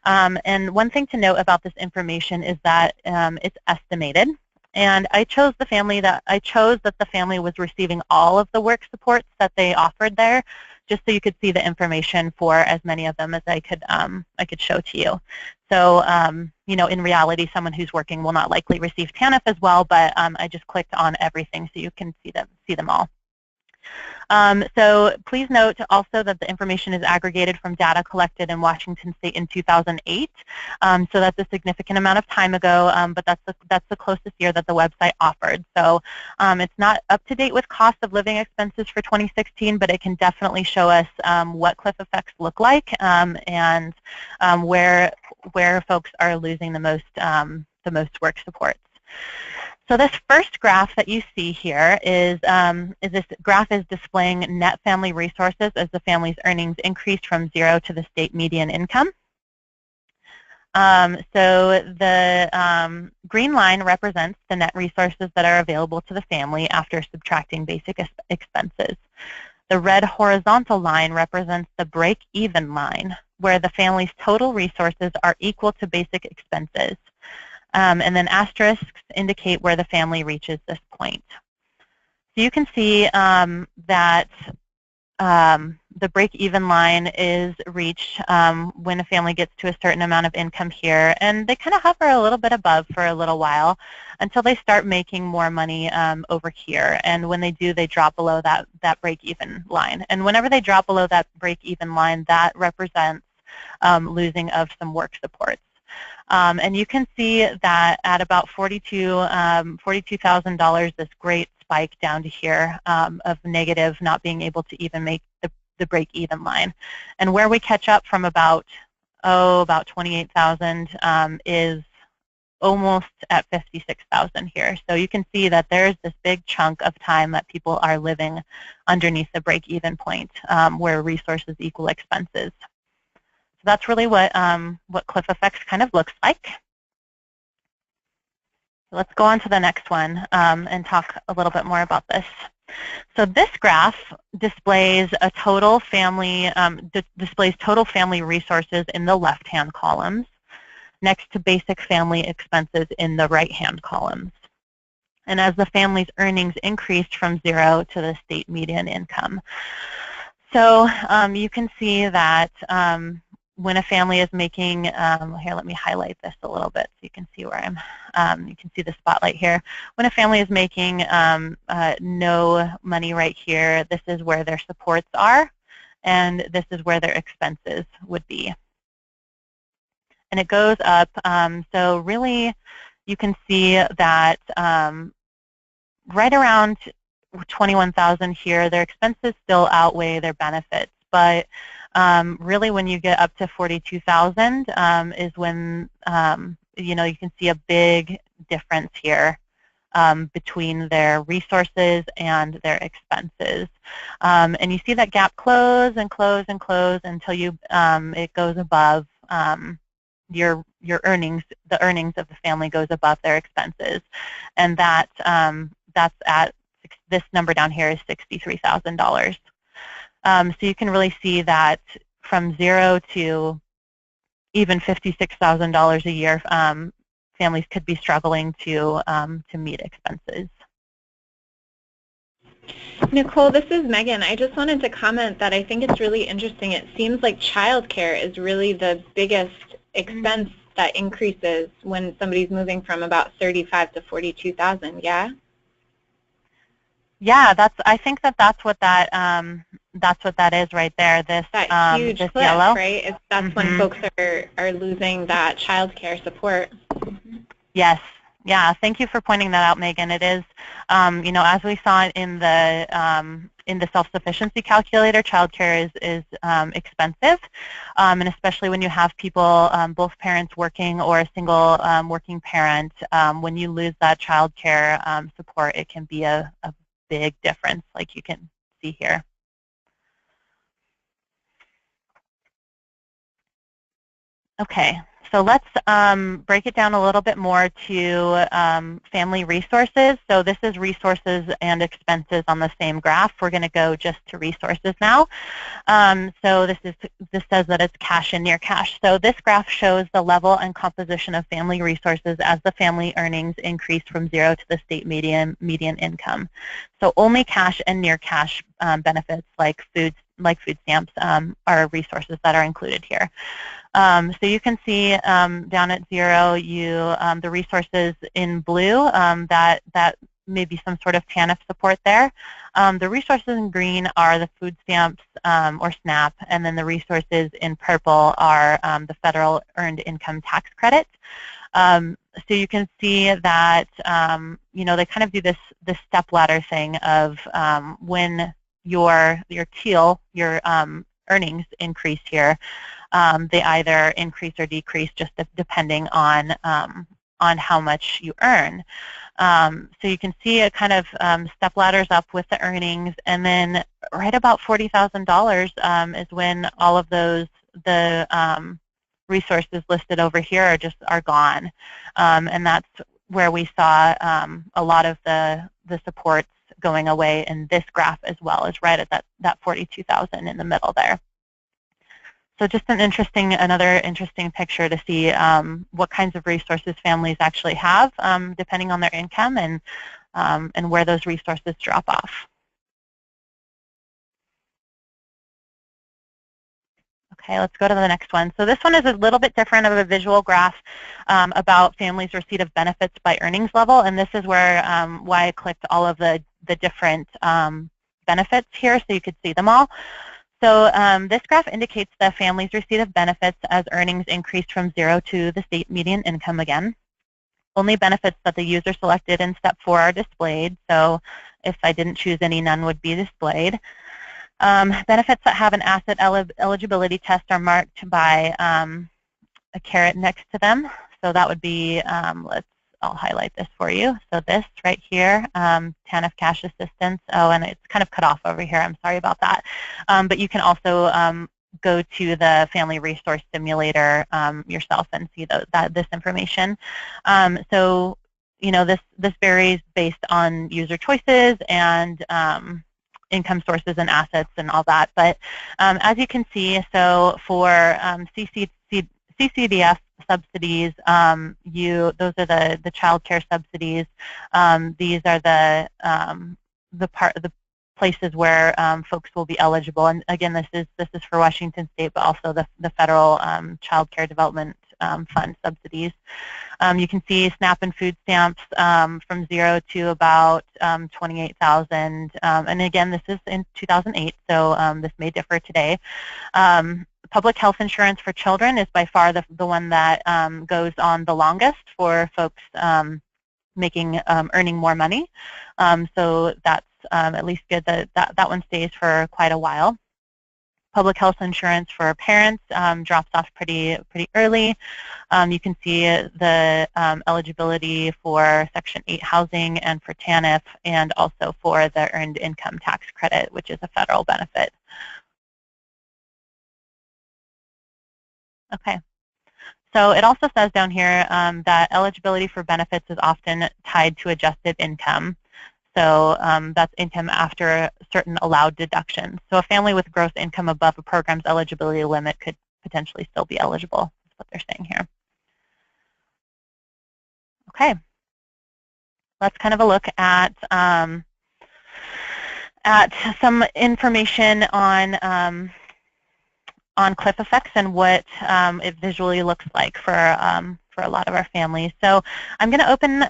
And one thing to note about this information is that it's estimated. And I chose that the family was receiving all of the work supports that they offered there, just so you could see the information for as many of them as I could show to you. So, you know, in reality, someone who's working will not likely receive TANF as well, but I just clicked on everything so you can see them all. So please note also that the information is aggregated from data collected in Washington State in 2008. So that's a significant amount of time ago, but that's the closest year that the website offered. So it's not up to date with cost of living expenses for 2016, but it can definitely show us what cliff effects look like and where folks are losing the most work supports. So this first graph that you see here is this graph is displaying net family resources as the family's earnings increased from 0 to the state median income. So the green line represents the net resources that are available to the family after subtracting basic expenses. The red horizontal line represents the break-even line, where the family's total resources are equal to basic expenses. And then asterisks indicate where the family reaches this point. So you can see that the break-even line is reached when a family gets to a certain amount of income here, and they kind of hover a little bit above for a little while until they start making more money over here. And when they do, they drop below that break-even line. And whenever they drop below that break-even line, that represents losing of some work supports. And you can see that at about $42,000, this great spike down to here of negative, not being able to even make the break-even line. And where we catch up from about 28,000 is almost at 56,000 here. So you can see that there's this big chunk of time that people are living underneath the break-even point where resources equal expenses. That's really what cliff effects kind of looks like. So let's go on to the next one and talk a little bit more about this. So this graph displays a total family total family resources in the left-hand columns, next to basic family expenses in the right-hand columns. And as the family's earnings increased from 0 to the state median income. So you can see that when a family is making, here, let me highlight this a little bit so you can see where you can see the spotlight here. When a family is making no money right here, this is where their supports are, and this is where their expenses would be. And it goes up, so really you can see that right around 21,000 here, their expenses still outweigh their benefits, but really when you get up to 42,000 is when you know, you can see a big difference here between their resources and their expenses. And you see that gap close and close and close until it goes above your earnings. The earnings of the family goes above their expenses, and that's at this number down here is $63,000. So you can really see that from 0 to even $56,000 a year, families could be struggling to meet expenses. Nicole, this is Megan. I just wanted to comment that I think it's really interesting. It seems like childcare is really the biggest expense that increases when somebody's moving from about 35 to 42,000. Yeah. Yeah, I think that's what that is right there. This that huge this cliff, yellow, right? That's when folks are losing that child care support. Yes. Yeah. Thank you for pointing that out, Megan. It is, you know, as we saw in the self-sufficiency calculator, childcare is expensive, and especially when you have people, both parents working or a single working parent. When you lose that childcare support, it can be a big difference, like you can see here. Okay, So let's break it down a little bit more to family resources. So this is resources and expenses on the same graph. We're going to go just to resources now. So this says that it's cash and near cash. So this graph shows the level and composition of family resources as the family earnings increase from 0 to the state median income. So only cash and near cash benefits like food stamps are resources that are included here. So you can see down at 0, the resources in blue, that may be some sort of TANF support there. The resources in green are the food stamps or SNAP, and then the resources in purple are the federal earned income tax credit. So you can see that they kind of do this step ladder thing of when your teal, your earnings increase here, they either increase or decrease just depending on how much you earn. So you can see it kind of step ladders up with the earnings, and then right about $40,000 is when all of the resources listed over here are gone, and that's where we saw a lot of the supports going away in this graph as well, is right at that 42,000 in the middle there. So just another interesting picture to see what kinds of resources families actually have, depending on their income and where those resources drop off. Okay, let's go to the next one. So this one is a little bit different of a visual graph about families' receipt of benefits by earnings level, and this is where why I clicked all of the different benefits here so you could see them all. So this graph indicates the family's receipt of benefits as earnings increased from 0 to the state median income again. Only benefits that the user selected in step 4 are displayed. So if I didn't choose any, none would be displayed. Benefits that have an asset eligibility test are marked by a caret next to them. So that would be, I'll highlight this for you. So this right here, TANF cash assistance. Oh, and it's kind of cut off over here. I'm sorry about that. But you can also go to the Family Resource Simulator yourself and see this information. So this varies based on user choices and income sources and assets and all that. But as you can see, so for CCDF subsidies, those are the child care subsidies. These are the places where folks will be eligible. And again, this is for Washington State, but also the federal Child Care Development Fund subsidies. You can see SNAP and food stamps from 0 to about 28,000. And again, this is in 2008, so this may differ today. Public health insurance for children is by far the one that goes on the longest for folks earning more money. So that's at least good that one stays for quite a while. Public health insurance for parents drops off pretty early. You can see the eligibility for Section 8 housing and for TANF, and also for the Earned Income Tax Credit, which is a federal benefit. Okay. So it also says down here that eligibility for benefits is often tied to adjusted income. So that's income after certain allowed deductions. So a family with gross income above a program's eligibility limit could potentially still be eligible, is what they're saying here. Okay. Let's kind of a look at some information on cliff effects and what it visually looks like for a lot of our families. So I'm going to open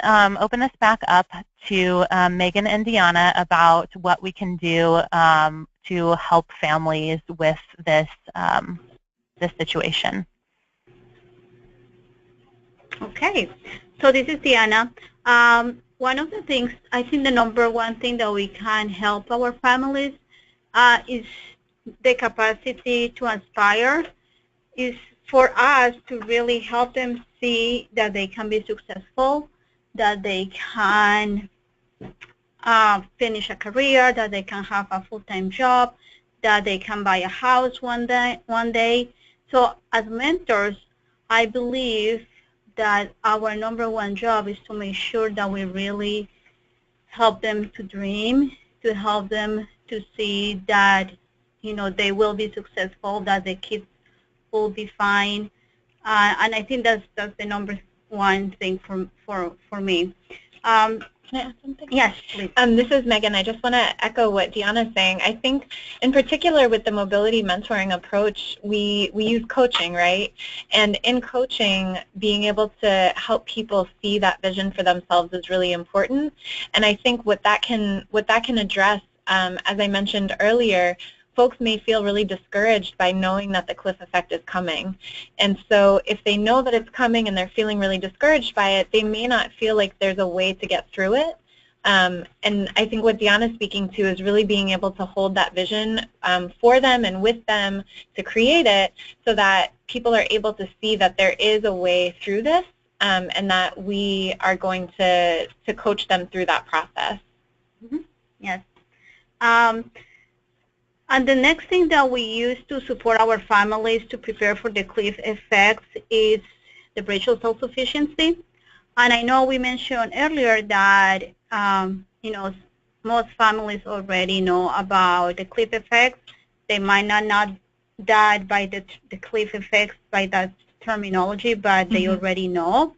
this back up to Megan and Deanna about what we can do to help families with this situation. Okay, so this is Deanna. One of the things, I think the number one thing that we can help our families is the capacity to inspire, is for us to really help them see that they can be successful, that they can finish a career, that they can have a full-time job, that they can buy a house one day. So as mentors, I believe that our number one job is to make sure that we really help them to dream, to help them to see that, they will be successful, that the kids will be fine. And I think that's the number one thing for me. Can I add something? Yes, please. This is Megan. I just want to echo what Deanna's saying. I think, in particular, with the mobility mentoring approach, we use coaching, right? And in coaching, being able to help people see that vision for themselves is really important. And I think what that can address, as I mentioned earlier, folks may feel really discouraged by knowing that the cliff effect is coming. And so if they know that it's coming and they're feeling really discouraged by it, they may not feel like there's a way to get through it. And I think what Deanna's speaking to is really being able to hold that vision for them and with them to create it so that people are able to see that there is a way through this and that we are going to coach them through that process. Mm-hmm. Yes. And the next thing that we use to support our families to prepare for the cliff effects is the bridge of self-sufficiency. And I know we mentioned earlier that, most families already know about the cliff effects. They might not die by the cliff effects by that terminology, but they already know.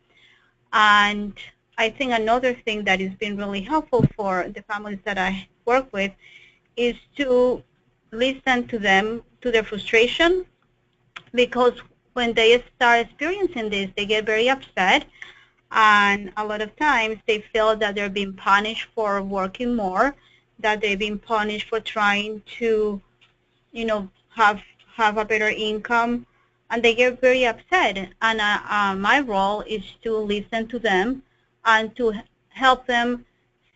And I think another thing that has been really helpful for the families that I work with is to listen to them, to their frustration, because when they start experiencing this, they get very upset, and a lot of times they feel that they're being punished for working more, that they've been punished for trying to, have a better income, and they get very upset. And my role is to listen to them and to help them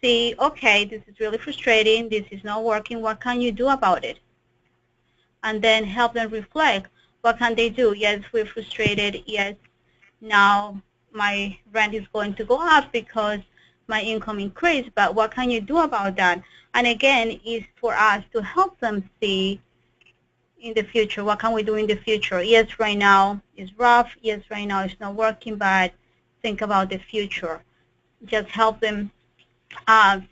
see, okay, this is really frustrating, this is not working, what can you do about it? And then help them reflect, what can they do? Yes, we're frustrated, yes, now my rent is going to go up because my income increased, but what can you do about that? And again, it's for us to help them see in the future, what can we do in the future? Yes, right now it's rough, yes, right now it's not working, but think about the future. Just help them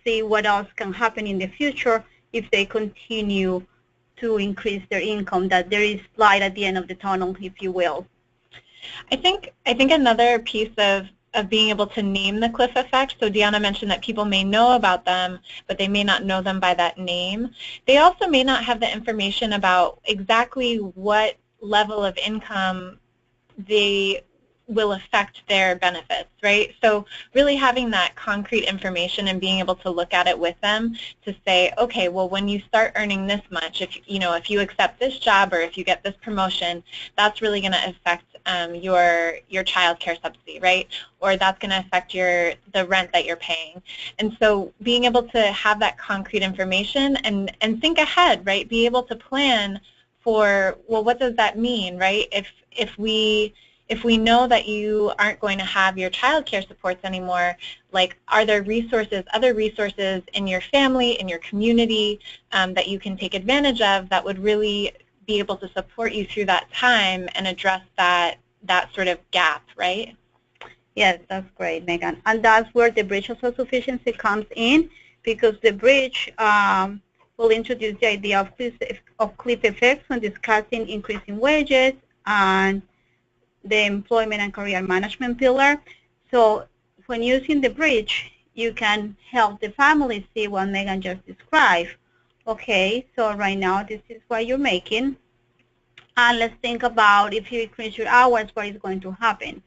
see what else can happen in the future if they continue to increase their income, that there is light at the end of the tunnel, if you will. I think another piece of being able to name the cliff effect, so Deanna mentioned that people may know about them, but they may not know them by that name. They also may not have the information about exactly what level of income they will affect their benefits, right? So really having that concrete information and being able to look at it with them to say, okay, well, when you start earning this much, if you accept this job or if you get this promotion, that's really going to affect your child care subsidy, right? Or that's going to affect the rent that you're paying. And so being able to have that concrete information and think ahead, right? Be able to plan for, well, what does that mean, right? If we know that you aren't going to have your child care supports anymore, like, are there other resources in your family, in your community that you can take advantage of that would really be able to support you through that time and address that sort of gap, right? Yes, that's great, Megan. And that's where the bridge of self-sufficiency comes in, because the bridge will introduce the idea of cliff effects when discussing increasing wages and the employment and career management pillar. So when using the bridge, you can help the family see what Megan just described. Okay, so right now this is what you're making, and let's think about if you increase your hours, what is going to happen?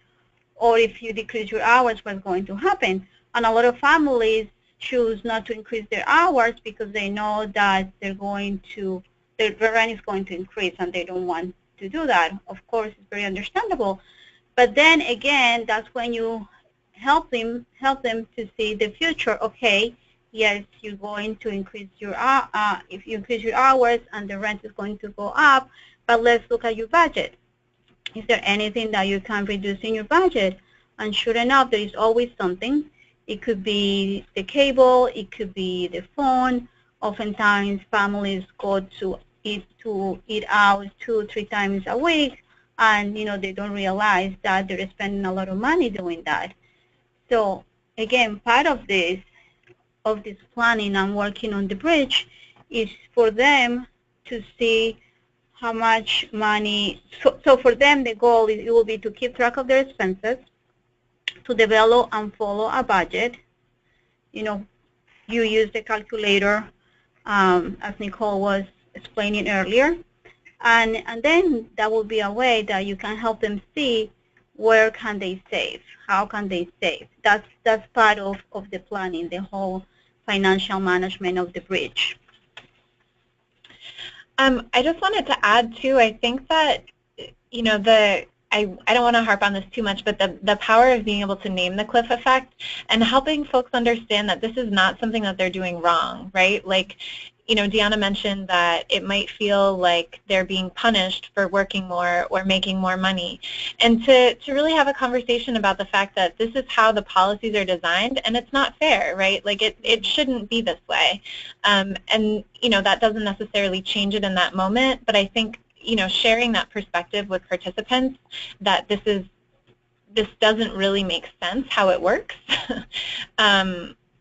Or if you decrease your hours, what's going to happen? And a lot of families choose not to increase their hours because they know that their rent is going to increase and they don't want to do that. Of course, it's very understandable. But then again, that's when you help them to see the future. Okay, yes, you're going to increase your if you increase your hours and the rent is going to go up, but let's look at your budget. Is there anything that you can reduce in your budget? And sure enough, there is always something. It could be the cable, it could be the phone. Oftentimes families go to eat out 2 or 3 times a week, and they don't realize that they're spending a lot of money doing that. So again, part of this planning and working on the bridge is for them to see how much money. So for them, the goal it will be to keep track of their expenses, to develop and follow a budget. You use the calculator, as Nicole was explaining earlier, and then that will be a way that you can help them see where can they save, how can they save. That's part of the planning, the whole financial management of the bridge. I just wanted to add too, I think that, I don't want to harp on this too much, but the power of being able to name the cliff effect and helping folks understand that this is not something that they're doing wrong, right? Like, Deanna mentioned that it might feel like they're being punished for working more or making more money. And to really have a conversation about the fact that this is how the policies are designed, and it's not fair, right? Like, it shouldn't be this way. And, that doesn't necessarily change it in that moment, but I think, sharing that perspective with participants that this doesn't really make sense how it works,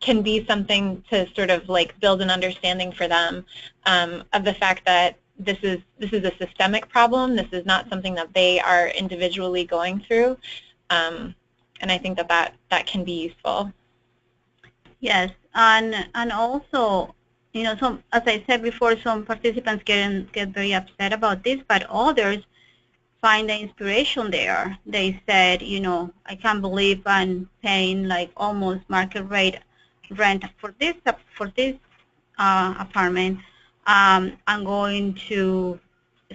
can be something to sort of like build an understanding for them of the fact that this is a systemic problem. This is not something that they are individually going through, and I think that can be useful. Yes, and also, some, as I said before, some participants get very upset about this, but others find the inspiration there. They said, I can't believe I'm paying like almost market rate rent for this apartment. I'm going to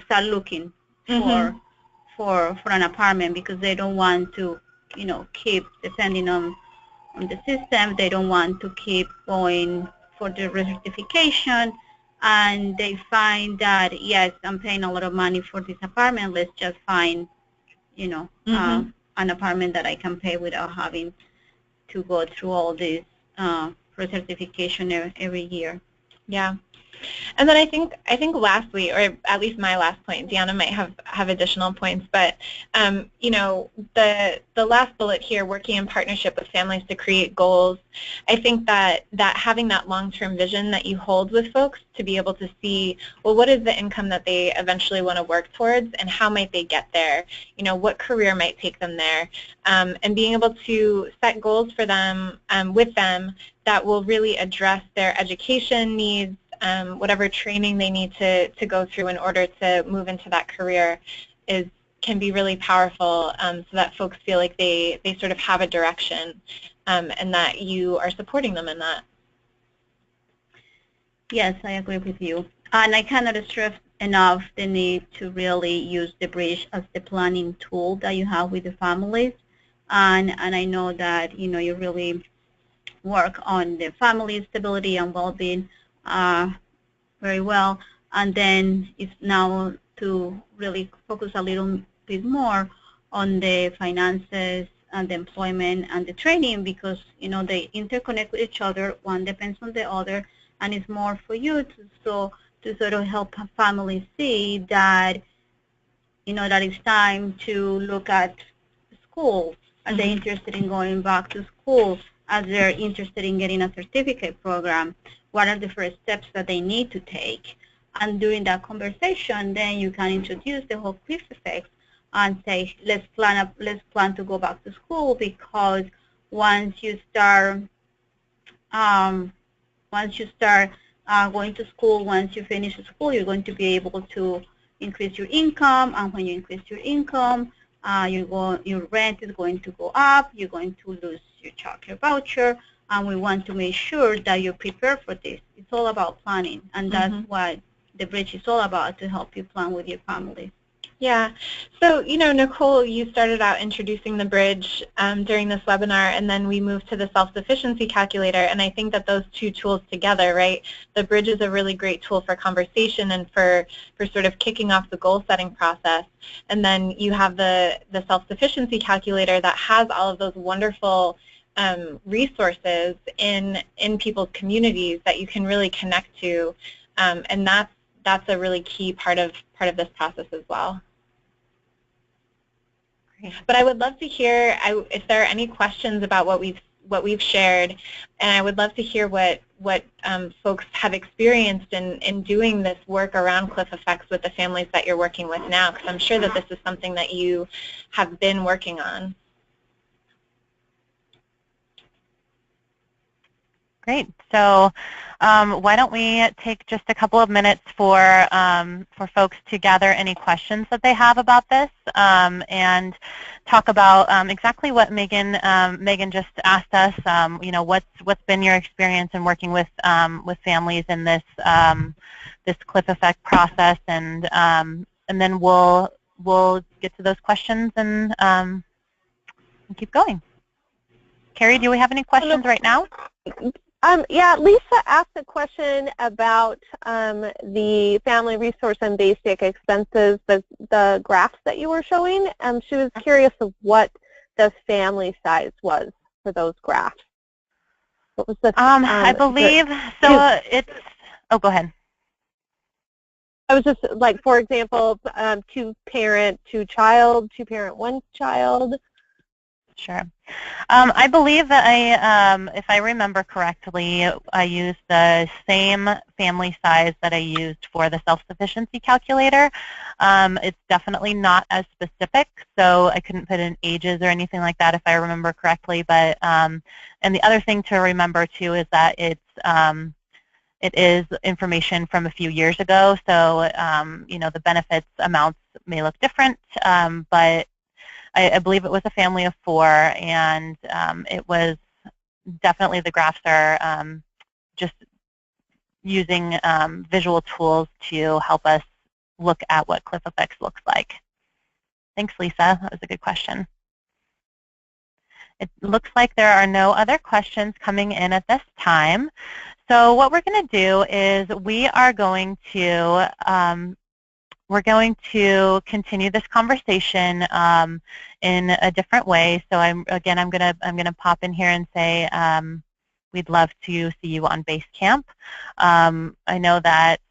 start looking for an apartment because they don't want to keep depending on the system. They don't want to keep going for the recertification, and they find that, yes, I'm paying a lot of money for this apartment. Let's just find an apartment that I can pay without having to go through all this recertification every year. Yeah. And then I think lastly, or at least my last point, Deanna might have additional points, but the last bullet here, working in partnership with families to create goals, I think that having that long-term vision that you hold with folks to be able to see, well, what is the income that they eventually want to work towards, and how might they get there? What career might take them there? And being able to set goals for them, with them, that will really address their education needs, whatever training they need to go through in order to move into that career can be really powerful, so that folks feel like they sort of have a direction, and that you are supporting them in that. Yes, I agree with you. And I cannot stress enough the need to really use the bridge as the planning tool that you have with the families. And I know that you really work on the family stability and well-being very well, and then it's now to really focus a little bit more on the finances and the employment and the training, because they interconnect with each other. One depends on the other, and it's more for you to sort of help families see that that it's time to look at school. Are they interested in going back to school? Are they interested in getting a certificate program? What are the first steps that they need to take? And during that conversation, then you can introduce the whole cliff effect and say, let's plan to go back to school, because once you start going to school, once you finish school, you're going to be able to increase your income, and when you increase your income, your rent is going to go up, you're going to lose your childcare voucher, and we want to make sure that you're prepared for this. It's all about planning, and that's what the bridge is all about, to help you plan with your family. Yeah. So, Nicole, you started out introducing the bridge during this webinar, and then we moved to the self-sufficiency calculator, and I think that those two tools together, right, the bridge is a really great tool for conversation and for sort of kicking off the goal-setting process, and then you have the self-sufficiency calculator that has all of those wonderful resources in people's communities that you can really connect to, and that's a really key part of this process as well. But I would love to hear if there are any questions about what we've shared, and I would love to hear what folks have experienced in doing this work around cliff effects with the families that you're working with now, because I'm sure that this is something that you have been working on. Great. So why don't we take just a couple of minutes for folks to gather any questions that they have about this, and talk about exactly what Megan just asked us. You know, what's been your experience in working with families in this this cliff effect process, and then we'll get to those questions and keep going. Carrie, do we have any questions right now? Yeah, Lisa asked a question about the family resource and basic expenses, the graphs that you were showing. She was curious of what the family size was for those graphs. What was the? I believe so. It's. Oh, go ahead. I was just like, for example, 2-parent, 2-child, 2-parent, 1-child. Sure. I believe that if I remember correctly, I used the same family size that I used for the self-sufficiency calculator. It's definitely not as specific, so I couldn't put in ages or anything like that if I remember correctly. But and the other thing to remember too is that it is information from a few years ago, so you know, the benefits amounts may look different, but I believe it was a family of 4, and it was definitely, the graphs are just using visual tools to help us look at what cliff effects looks like. Thanks, Lisa. That was a good question. It looks like there are no other questions coming in at this time. So what we're going to do is we are going to continue this conversation in a different way. So I'm gonna pop in here and say we'd love to see you on Basecamp. I know that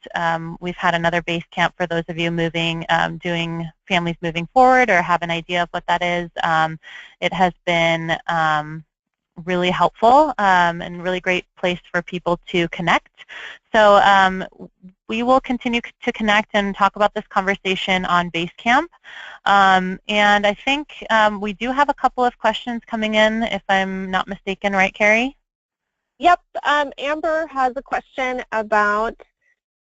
we've had another Basecamp for those of you doing families moving forward or have an idea of what that is. It has been really helpful and really great place for people to connect. So we will continue to connect and talk about this conversation on Basecamp. And I think we do have a couple of questions coming in, if I'm not mistaken, right, Carrie? Yep. Amber has a question about,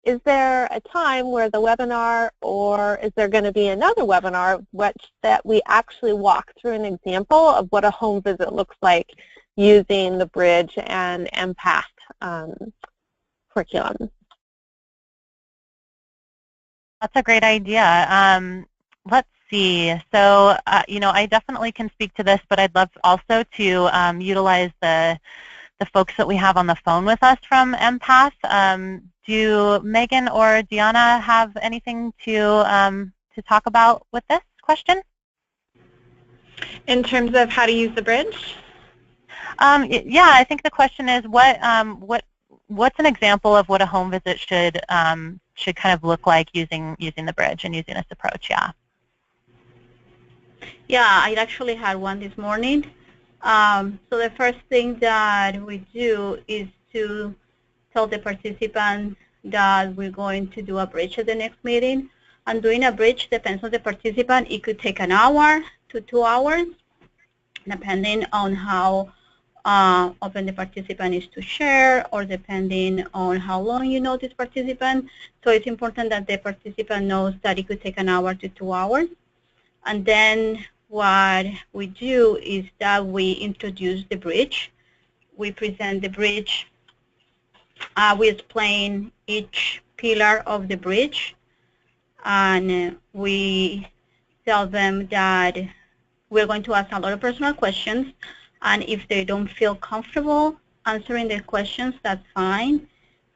is there a time where the webinar, or is there going to be another webinar that we actually walk through an example of what a home visit looks like using the Bridge and Empath curriculum? That's a great idea. Let's see. So, you know, I definitely can speak to this, but I'd love also to utilize the folks that we have on the phone with us from Empath. Do Megan or Deanna have anything to talk about with this question? In terms of how to use the Bridge? Yeah, I think the question is what's an example of what a home visit should kind of look like using the Bridge and using this approach. Yeah. Yeah, I actually had one this morning. So the first thing that we do is to tell the participants that we're going to do a bridge at the next meeting. And doing a bridge depends on the participant. It could take an hour to 2 hours, depending on how open the participant is to share, or depending on how long you know this participant. So it's important that the participant knows that it could take an hour to 2 hours. And then what we do is that we introduce the Bridge. We present the Bridge. We explain each pillar of the Bridge, and we tell them that we're going to ask a lot of personal questions, and if they don't feel comfortable answering the questions, that's fine,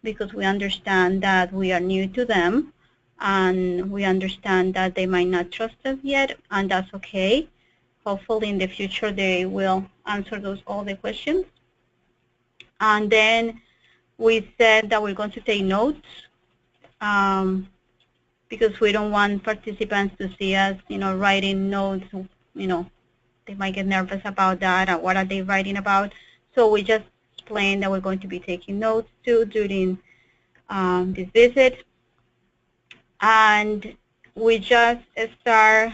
because we understand that we are new to them, and we understand that they might not trust us yet, and that's okay. Hopefully in the future they will answer all the questions. And then we said that we're going to take notes, because we don't want participants to see us, writing notes they might get nervous about that, or what are they writing about. So we just explain that we're going to be taking notes too during this visit. And we just start,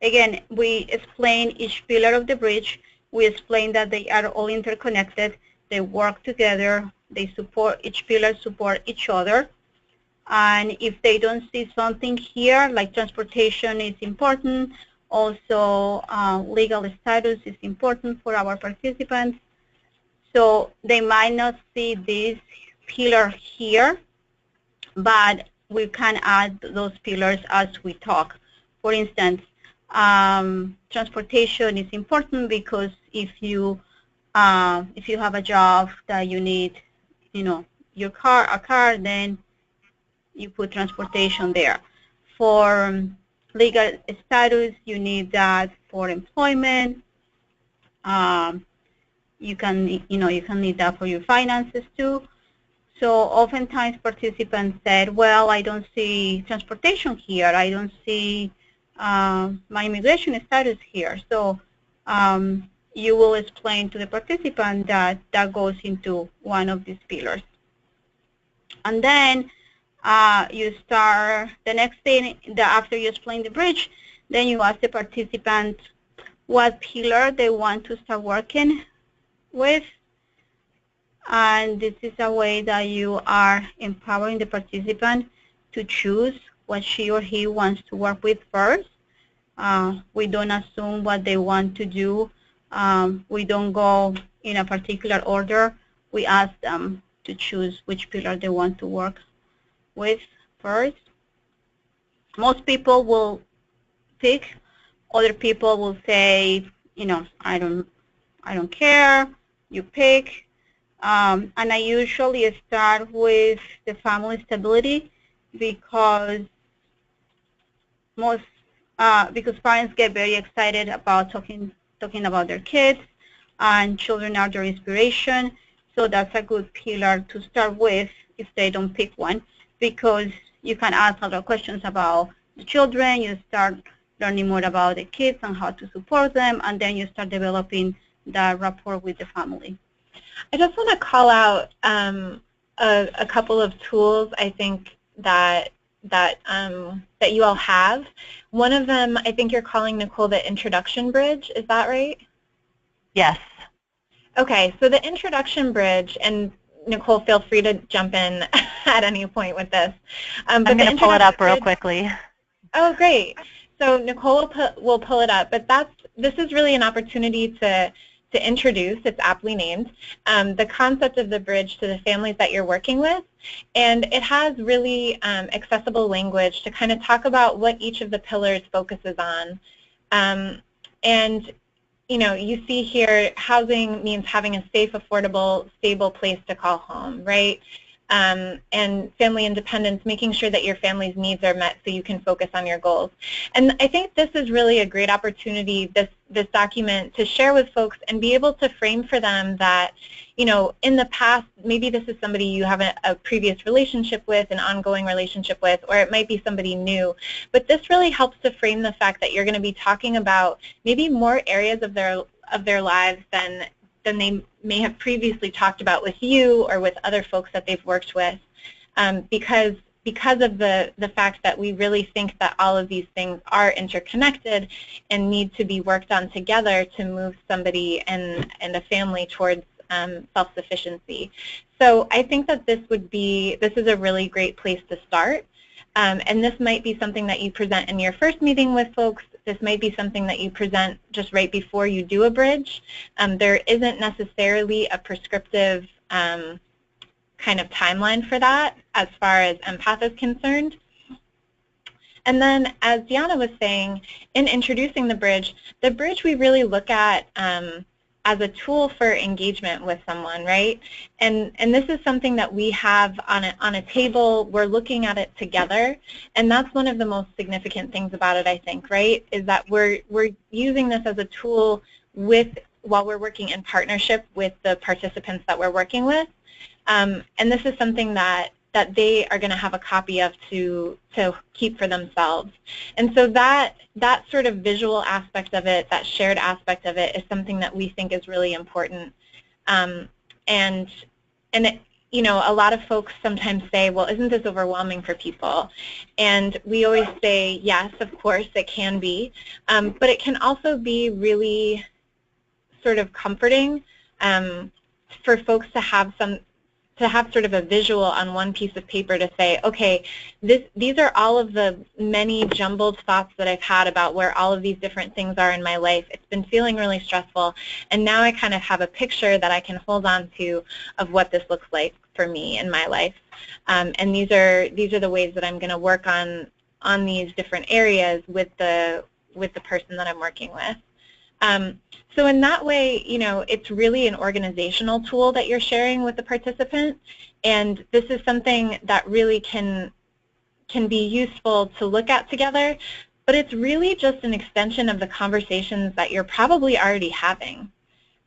again, we explain each pillar of the bridge. We explain that they are all interconnected. They work together. They support, each pillar support each other. And if they don't see something here, like transportation is important, also legal status is important for our participants. So they might not see this pillar here, but we can add those pillars as we talk. For instance, transportation is important because if you have a job that you need, a car, then you put transportation there. For legal status, you need that for employment. You can need that for your finances too. So oftentimes participants said, well, I don't see transportation here. I don't see my immigration status here. So you will explain to the participant that that goes into one of these pillars. And then you start, the next thing, after you explain the bridge, then you ask the participant what pillar they want to start working with. And this is a way that you are empowering the participant to choose what she or he wants to work with first. We don't assume what they want to do. We don't go in a particular order. We ask them to choose which pillar they want to work with first. Most people will pick. Other people will say, I don't care. You pick. And I usually start with the family stability because parents get very excited about talking about their kids, and children are their inspiration. So that's a good pillar to start with if they don't pick one, because you can ask other questions about the children. You start learning more about the kids and how to support them, and then you start developing that rapport with the family. I just want to call out a couple of tools I think that you all have. One of them, I think you're calling, Nicole, the introduction bridge. Is that right? Yes. Okay, so the introduction bridge, and Nicole, feel free to jump in at any point with this. I'm going to pull it up real quickly. Oh, great. So Nicole will pull it up, but this is really an opportunity to introduce, it's aptly named, the concept of the bridge to the families that you're working with. And it has really accessible language to kind of talk about what each of the pillars focuses on. And you see here, housing means having a safe, affordable, stable place to call home, right? And family independence, making sure that your family's needs are met so you can focus on your goals. And I think this is really a great opportunity, this document, to share with folks and be able to frame for them that, in the past, maybe this is somebody you have a previous relationship with, an ongoing relationship with, or it might be somebody new. But this really helps to frame the fact that you're going to be talking about maybe more areas of their lives than they may have previously talked about with you or with other folks that they've worked with, because of the fact that we really think that all of these things are interconnected and need to be worked on together to move somebody and a family towards self-sufficiency. So I think that this is a really great place to start. And this might be something that you present in your first meeting with folks. This might be something that you present just right before you do a bridge. There isn't necessarily a prescriptive kind of timeline for that as far as Empath is concerned. And then, as Diana was saying, in introducing the bridge we really look at as a tool for engagement with someone, right? And this is something that we have on a table. We're looking at it together, and that's one of the most significant things about it, I think, right? Is that we're using this as a tool while we're working in partnership with the participants that we're working with. And this is something that that they are going to have a copy of to keep for themselves. And so that sort of visual aspect of it, that shared aspect of it, is something that we think is really important. And it, you know, a lot of folks sometimes say, well, isn't this overwhelming for people? And we always say, yes, of course, it can be. But it can also be really sort of comforting for folks to have sort of a visual on one piece of paper to say, okay, these are all of the many jumbled thoughts that I've had about where all of these different things are in my life. It's been feeling really stressful, and now I kind of have a picture that I can hold on to of what this looks like for me in my life. And these are the ways that I'm going to work on these different areas with the person that I'm working with. So in that way, you know, it's really an organizational tool that you're sharing with the participant, and this is something that really can be useful to look at together, but it's really just an extension of the conversations that you're probably already having,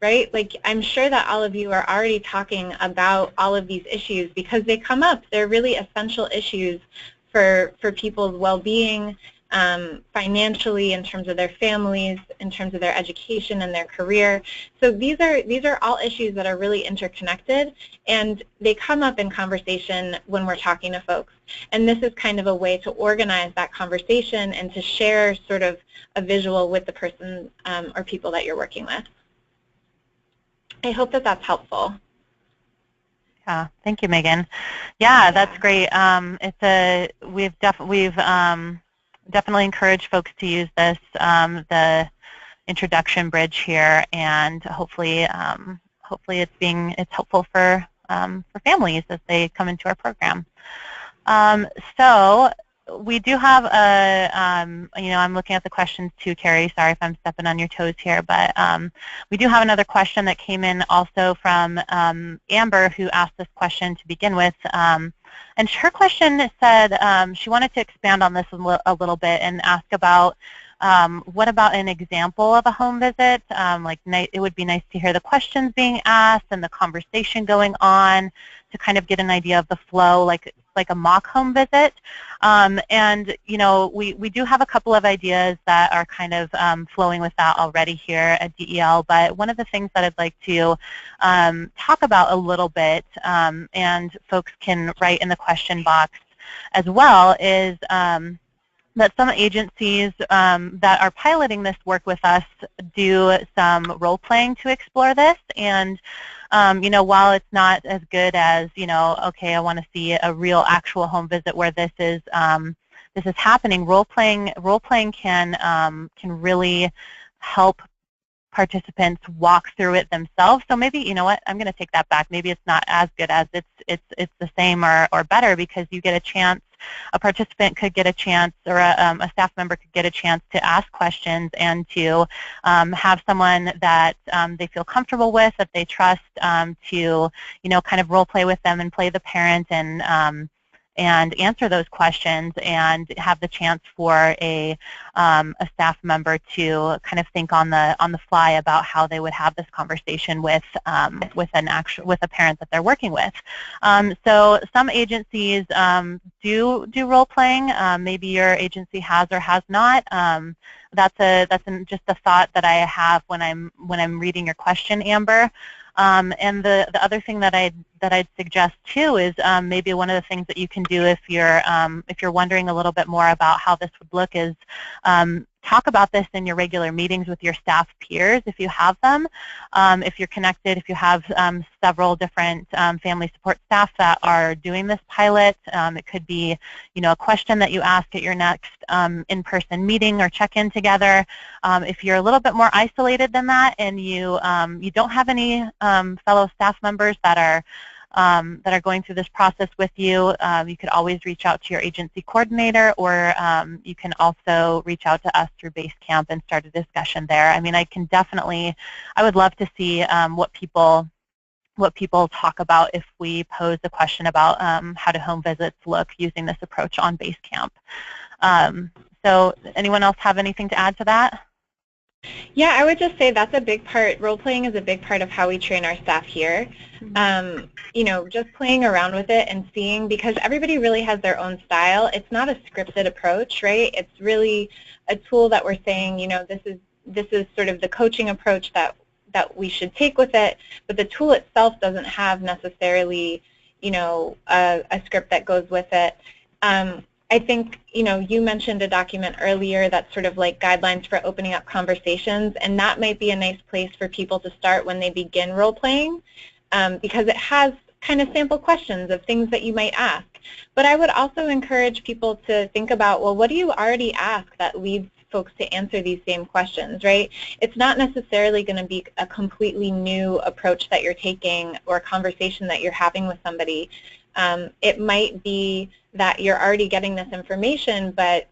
right? Like, I'm sure that all of you are already talking about all of these issues because they come up. They're really essential issues for people's well-being, financially, in terms of their families, in terms of their education and their career. So these are all issues that are really interconnected, and they come up in conversation when we're talking to folks. And this is kind of a way to organize that conversation and to share sort of a visual with the person or people that you're working with. I hope that that's helpful. Yeah, thank you, Megan. Yeah, that's great. We've definitely encourage folks to use this, the introduction bridge here, and hopefully it's helpful for families as they come into our program. So we do have you know, I'm looking at the questions too, Carrie. Sorry if I'm stepping on your toes here, but we do have another question that came in also from Amber, who asked this question to begin with. And her question said she wanted to expand on this a little bit and ask about what about an example of a home visit? Like, it would be nice to hear the questions being asked and the conversation going on to kind of get an idea of the flow, like a mock home visit. And, you know, we do have a couple of ideas that are kind of flowing with that already here at DEL, but one of the things that I'd like to talk about a little bit, and folks can write in the question box as well, is that some agencies that are piloting this work with us do some role-playing to explore this. And you know, while it's not as good as, you know, okay, I want to see a real actual home visit where this is happening, role-playing can really help participants walk through it themselves. So maybe, you know what, I'm going to take that back. Maybe it's not as good as it's the same or better, because you get a chance, a participant could get a chance, or a staff member could get a chance to ask questions and to have someone that they feel comfortable with, that they trust, to, you know, kind of role play with them and play the parent and answer those questions, and have the chance for a staff member to kind of think on the fly about how they would have this conversation with a parent that they're working with. So some agencies do role playing. Maybe your agency has or has not. That's just a thought that I have when I'm reading your question, Amber. And the other thing that I'd suggest too is maybe one of the things that you can do if you're wondering a little bit more about how this would look is talk about this in your regular meetings with your staff peers if you have them. If you're connected, if you have several different family support staff that are doing this pilot, it could be, you know, a question that you ask at your next in-person meeting or check-in together. If you're a little bit more isolated than that and you don't have any fellow staff members that are going through this process with you, you could always reach out to your agency coordinator, or you can also reach out to us through Basecamp and start a discussion there. I mean, I would love to see what people talk about if we pose a question about how do home visits look using this approach on Basecamp. So anyone else have anything to add to that? Yeah, I would just say that's a big part. Role-playing is a big part of how we train our staff here. You know, just playing around with it and seeing, because everybody really has their own style. It's not a scripted approach, right? It's really a tool that we're saying, you know, this is sort of the coaching approach that we should take with it, but the tool itself doesn't have necessarily, you know, a script that goes with it. I think, you know, you mentioned a document earlier that's sort of like guidelines for opening up conversations, and that might be a nice place for people to start when they begin role-playing, because it has kind of sample questions of things that you might ask. But I would also encourage people to think about, well, what do you already ask that leads folks to answer these same questions, right? It's not necessarily going to be a completely new approach that you're taking or a conversation that you're having with somebody. It might be that you're already getting this information, but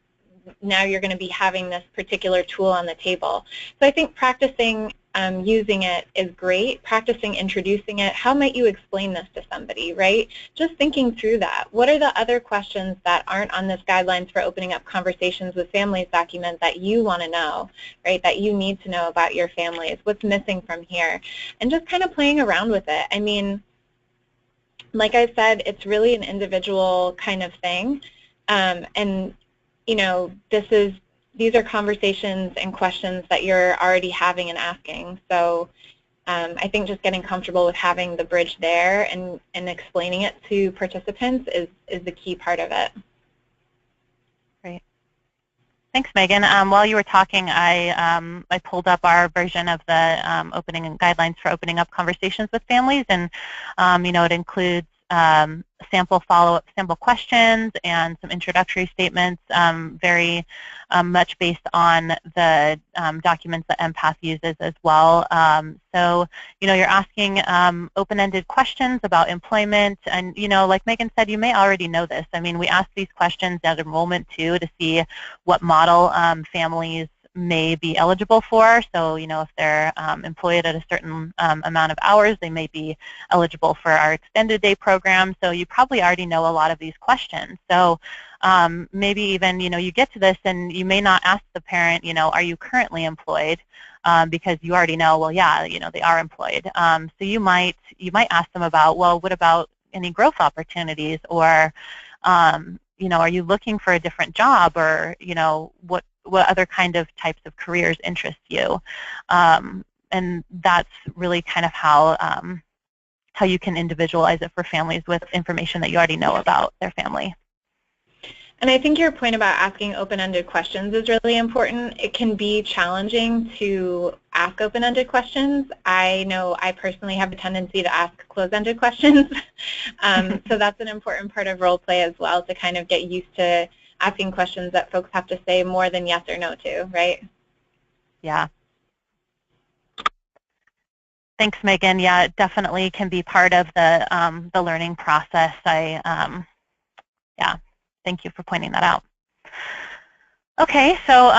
now you're going to be having this particular tool on the table. So I think practicing using it is great. Practicing introducing it. How might you explain this to somebody, right? Just thinking through that. What are the other questions that aren't on this guidelines for opening up conversations with families document that you want to know, right? That you need to know about your families. What's missing from here? And just kind of playing around with it. I mean, like I said, it's really an individual kind of thing. And you know, these are conversations and questions that you're already having and asking. So I think just getting comfortable with having the bridge there and explaining it to participants is the key part of it. Great. Thanks, Megan. While you were talking, I pulled up our version of the opening and guidelines for opening up conversations with families, and you know, it includes sample follow-up, sample questions, and some introductory statements, very much based on the documents that MPATH uses as well. So, you know, you're asking open-ended questions about employment, and, you know, like Megan said, you may already know this. I mean, we ask these questions at enrollment too to see what model families may be eligible for. So, you know, if they're employed at a certain amount of hours, they may be eligible for our extended day program. So you probably already know a lot of these questions. So maybe even, you know, you get to this and you may not ask the parent, you know, are you currently employed? Because you already know, well, yeah, you know, they are employed. So you might ask them about, well, what about any growth opportunities, or you know, are you looking for a different job, or, you know, what other kind of types of careers interest you? And that's really kind of how you can individualize it for families with information that you already know about their family. And I think your point about asking open-ended questions is really important. It can be challenging to ask open-ended questions. I know I personally have a tendency to ask closed-ended questions. So that's an important part of role play as well, to kind of get used to asking questions that folks have to say more than yes or no to, right? Yeah. Thanks, Megan. Yeah, it definitely can be part of the learning process. Yeah. Thank you for pointing that out. Okay, so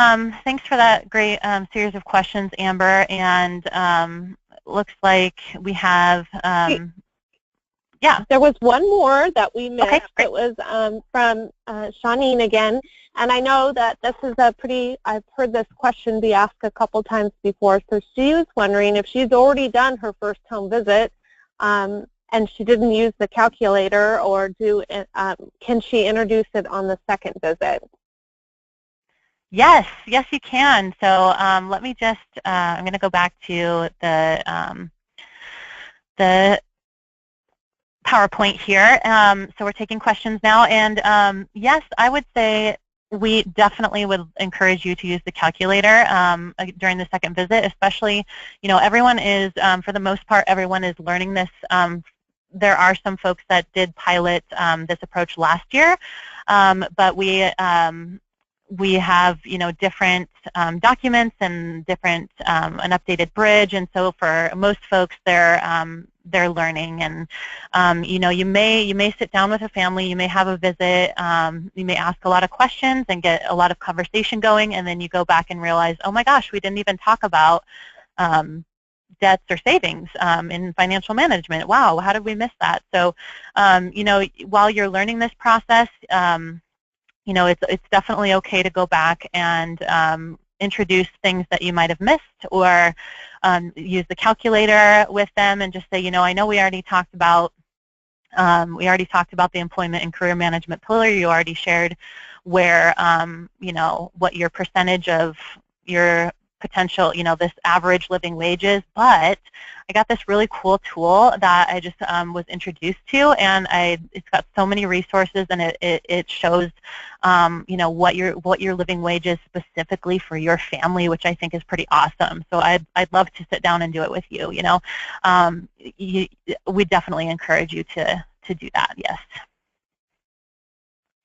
thanks for that great series of questions, Amber. And looks like we have, yeah. There was one more that we missed. Okay, great. It was from Shawneen again. And I know that this is I've heard this question be asked a couple times before. So she was wondering if she's already done her first home visit, and she didn't use the calculator, or can she introduce it on the second visit? Yes, yes, you can. So let me just, I'm going to go back to the PowerPoint here. So we're taking questions now. And yes, I would say we definitely would encourage you to use the calculator during the second visit, especially, you know, everyone is, for the most part, everyone is learning this. There are some folks that did pilot this approach last year, but we have, you know, different documents and different an updated bridge, and so for most folks, they're learning. And you know, you may sit down with a family, you may have a visit, you may ask a lot of questions and get a lot of conversation going, and then you go back and realize, oh my gosh, we didn't even talk about debts or savings in financial management. Wow, how did we miss that? So you know, while you're learning this process, you know, it's definitely okay to go back and introduce things that you might have missed, or use the calculator with them and just say, you know, I know we already talked about the employment and career management pillar. You already shared where, you know, what your percentage of your potential, you know, this average living wages, but I got this really cool tool that I just was introduced to, and it's got so many resources, and it shows, you know, what your living wage is specifically for your family, which I think is pretty awesome. So I'd love to sit down and do it with you. You know, we definitely encourage you to do that. Yes.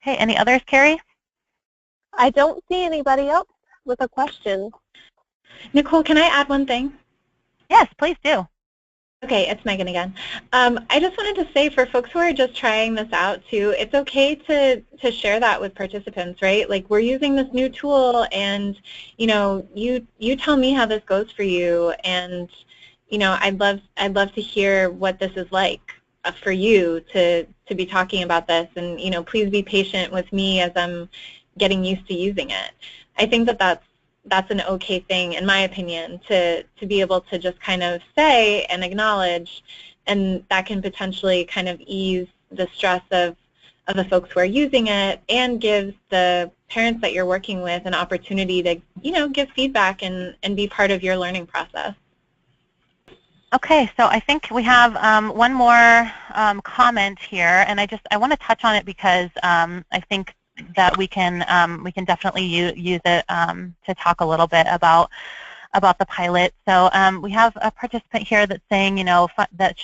Okay. Any others, Carrie? I don't see anybody else with a question. Nicole, can I add one thing? Yes, please do. Okay, it's Megan again. I just wanted to say, for folks who are just trying this out too, it's okay to share that with participants, right? Like, we're using this new tool, and you know, you tell me how this goes for you, and you know, I'd love to hear what this is like for you to be talking about this, and you know, please be patient with me as I'm getting used to using it. I think that that's an okay thing, in my opinion, to be able to just kind of say and acknowledge, and that can potentially kind of ease the stress of the folks who are using it, and gives the parents that you're working with an opportunity to, you know, give feedback and be part of your learning process. Okay, so I think we have one more comment here, and I want to touch on it because I think that we can definitely use it to talk a little bit about the pilot. So we have a participant here that's saying, you know, that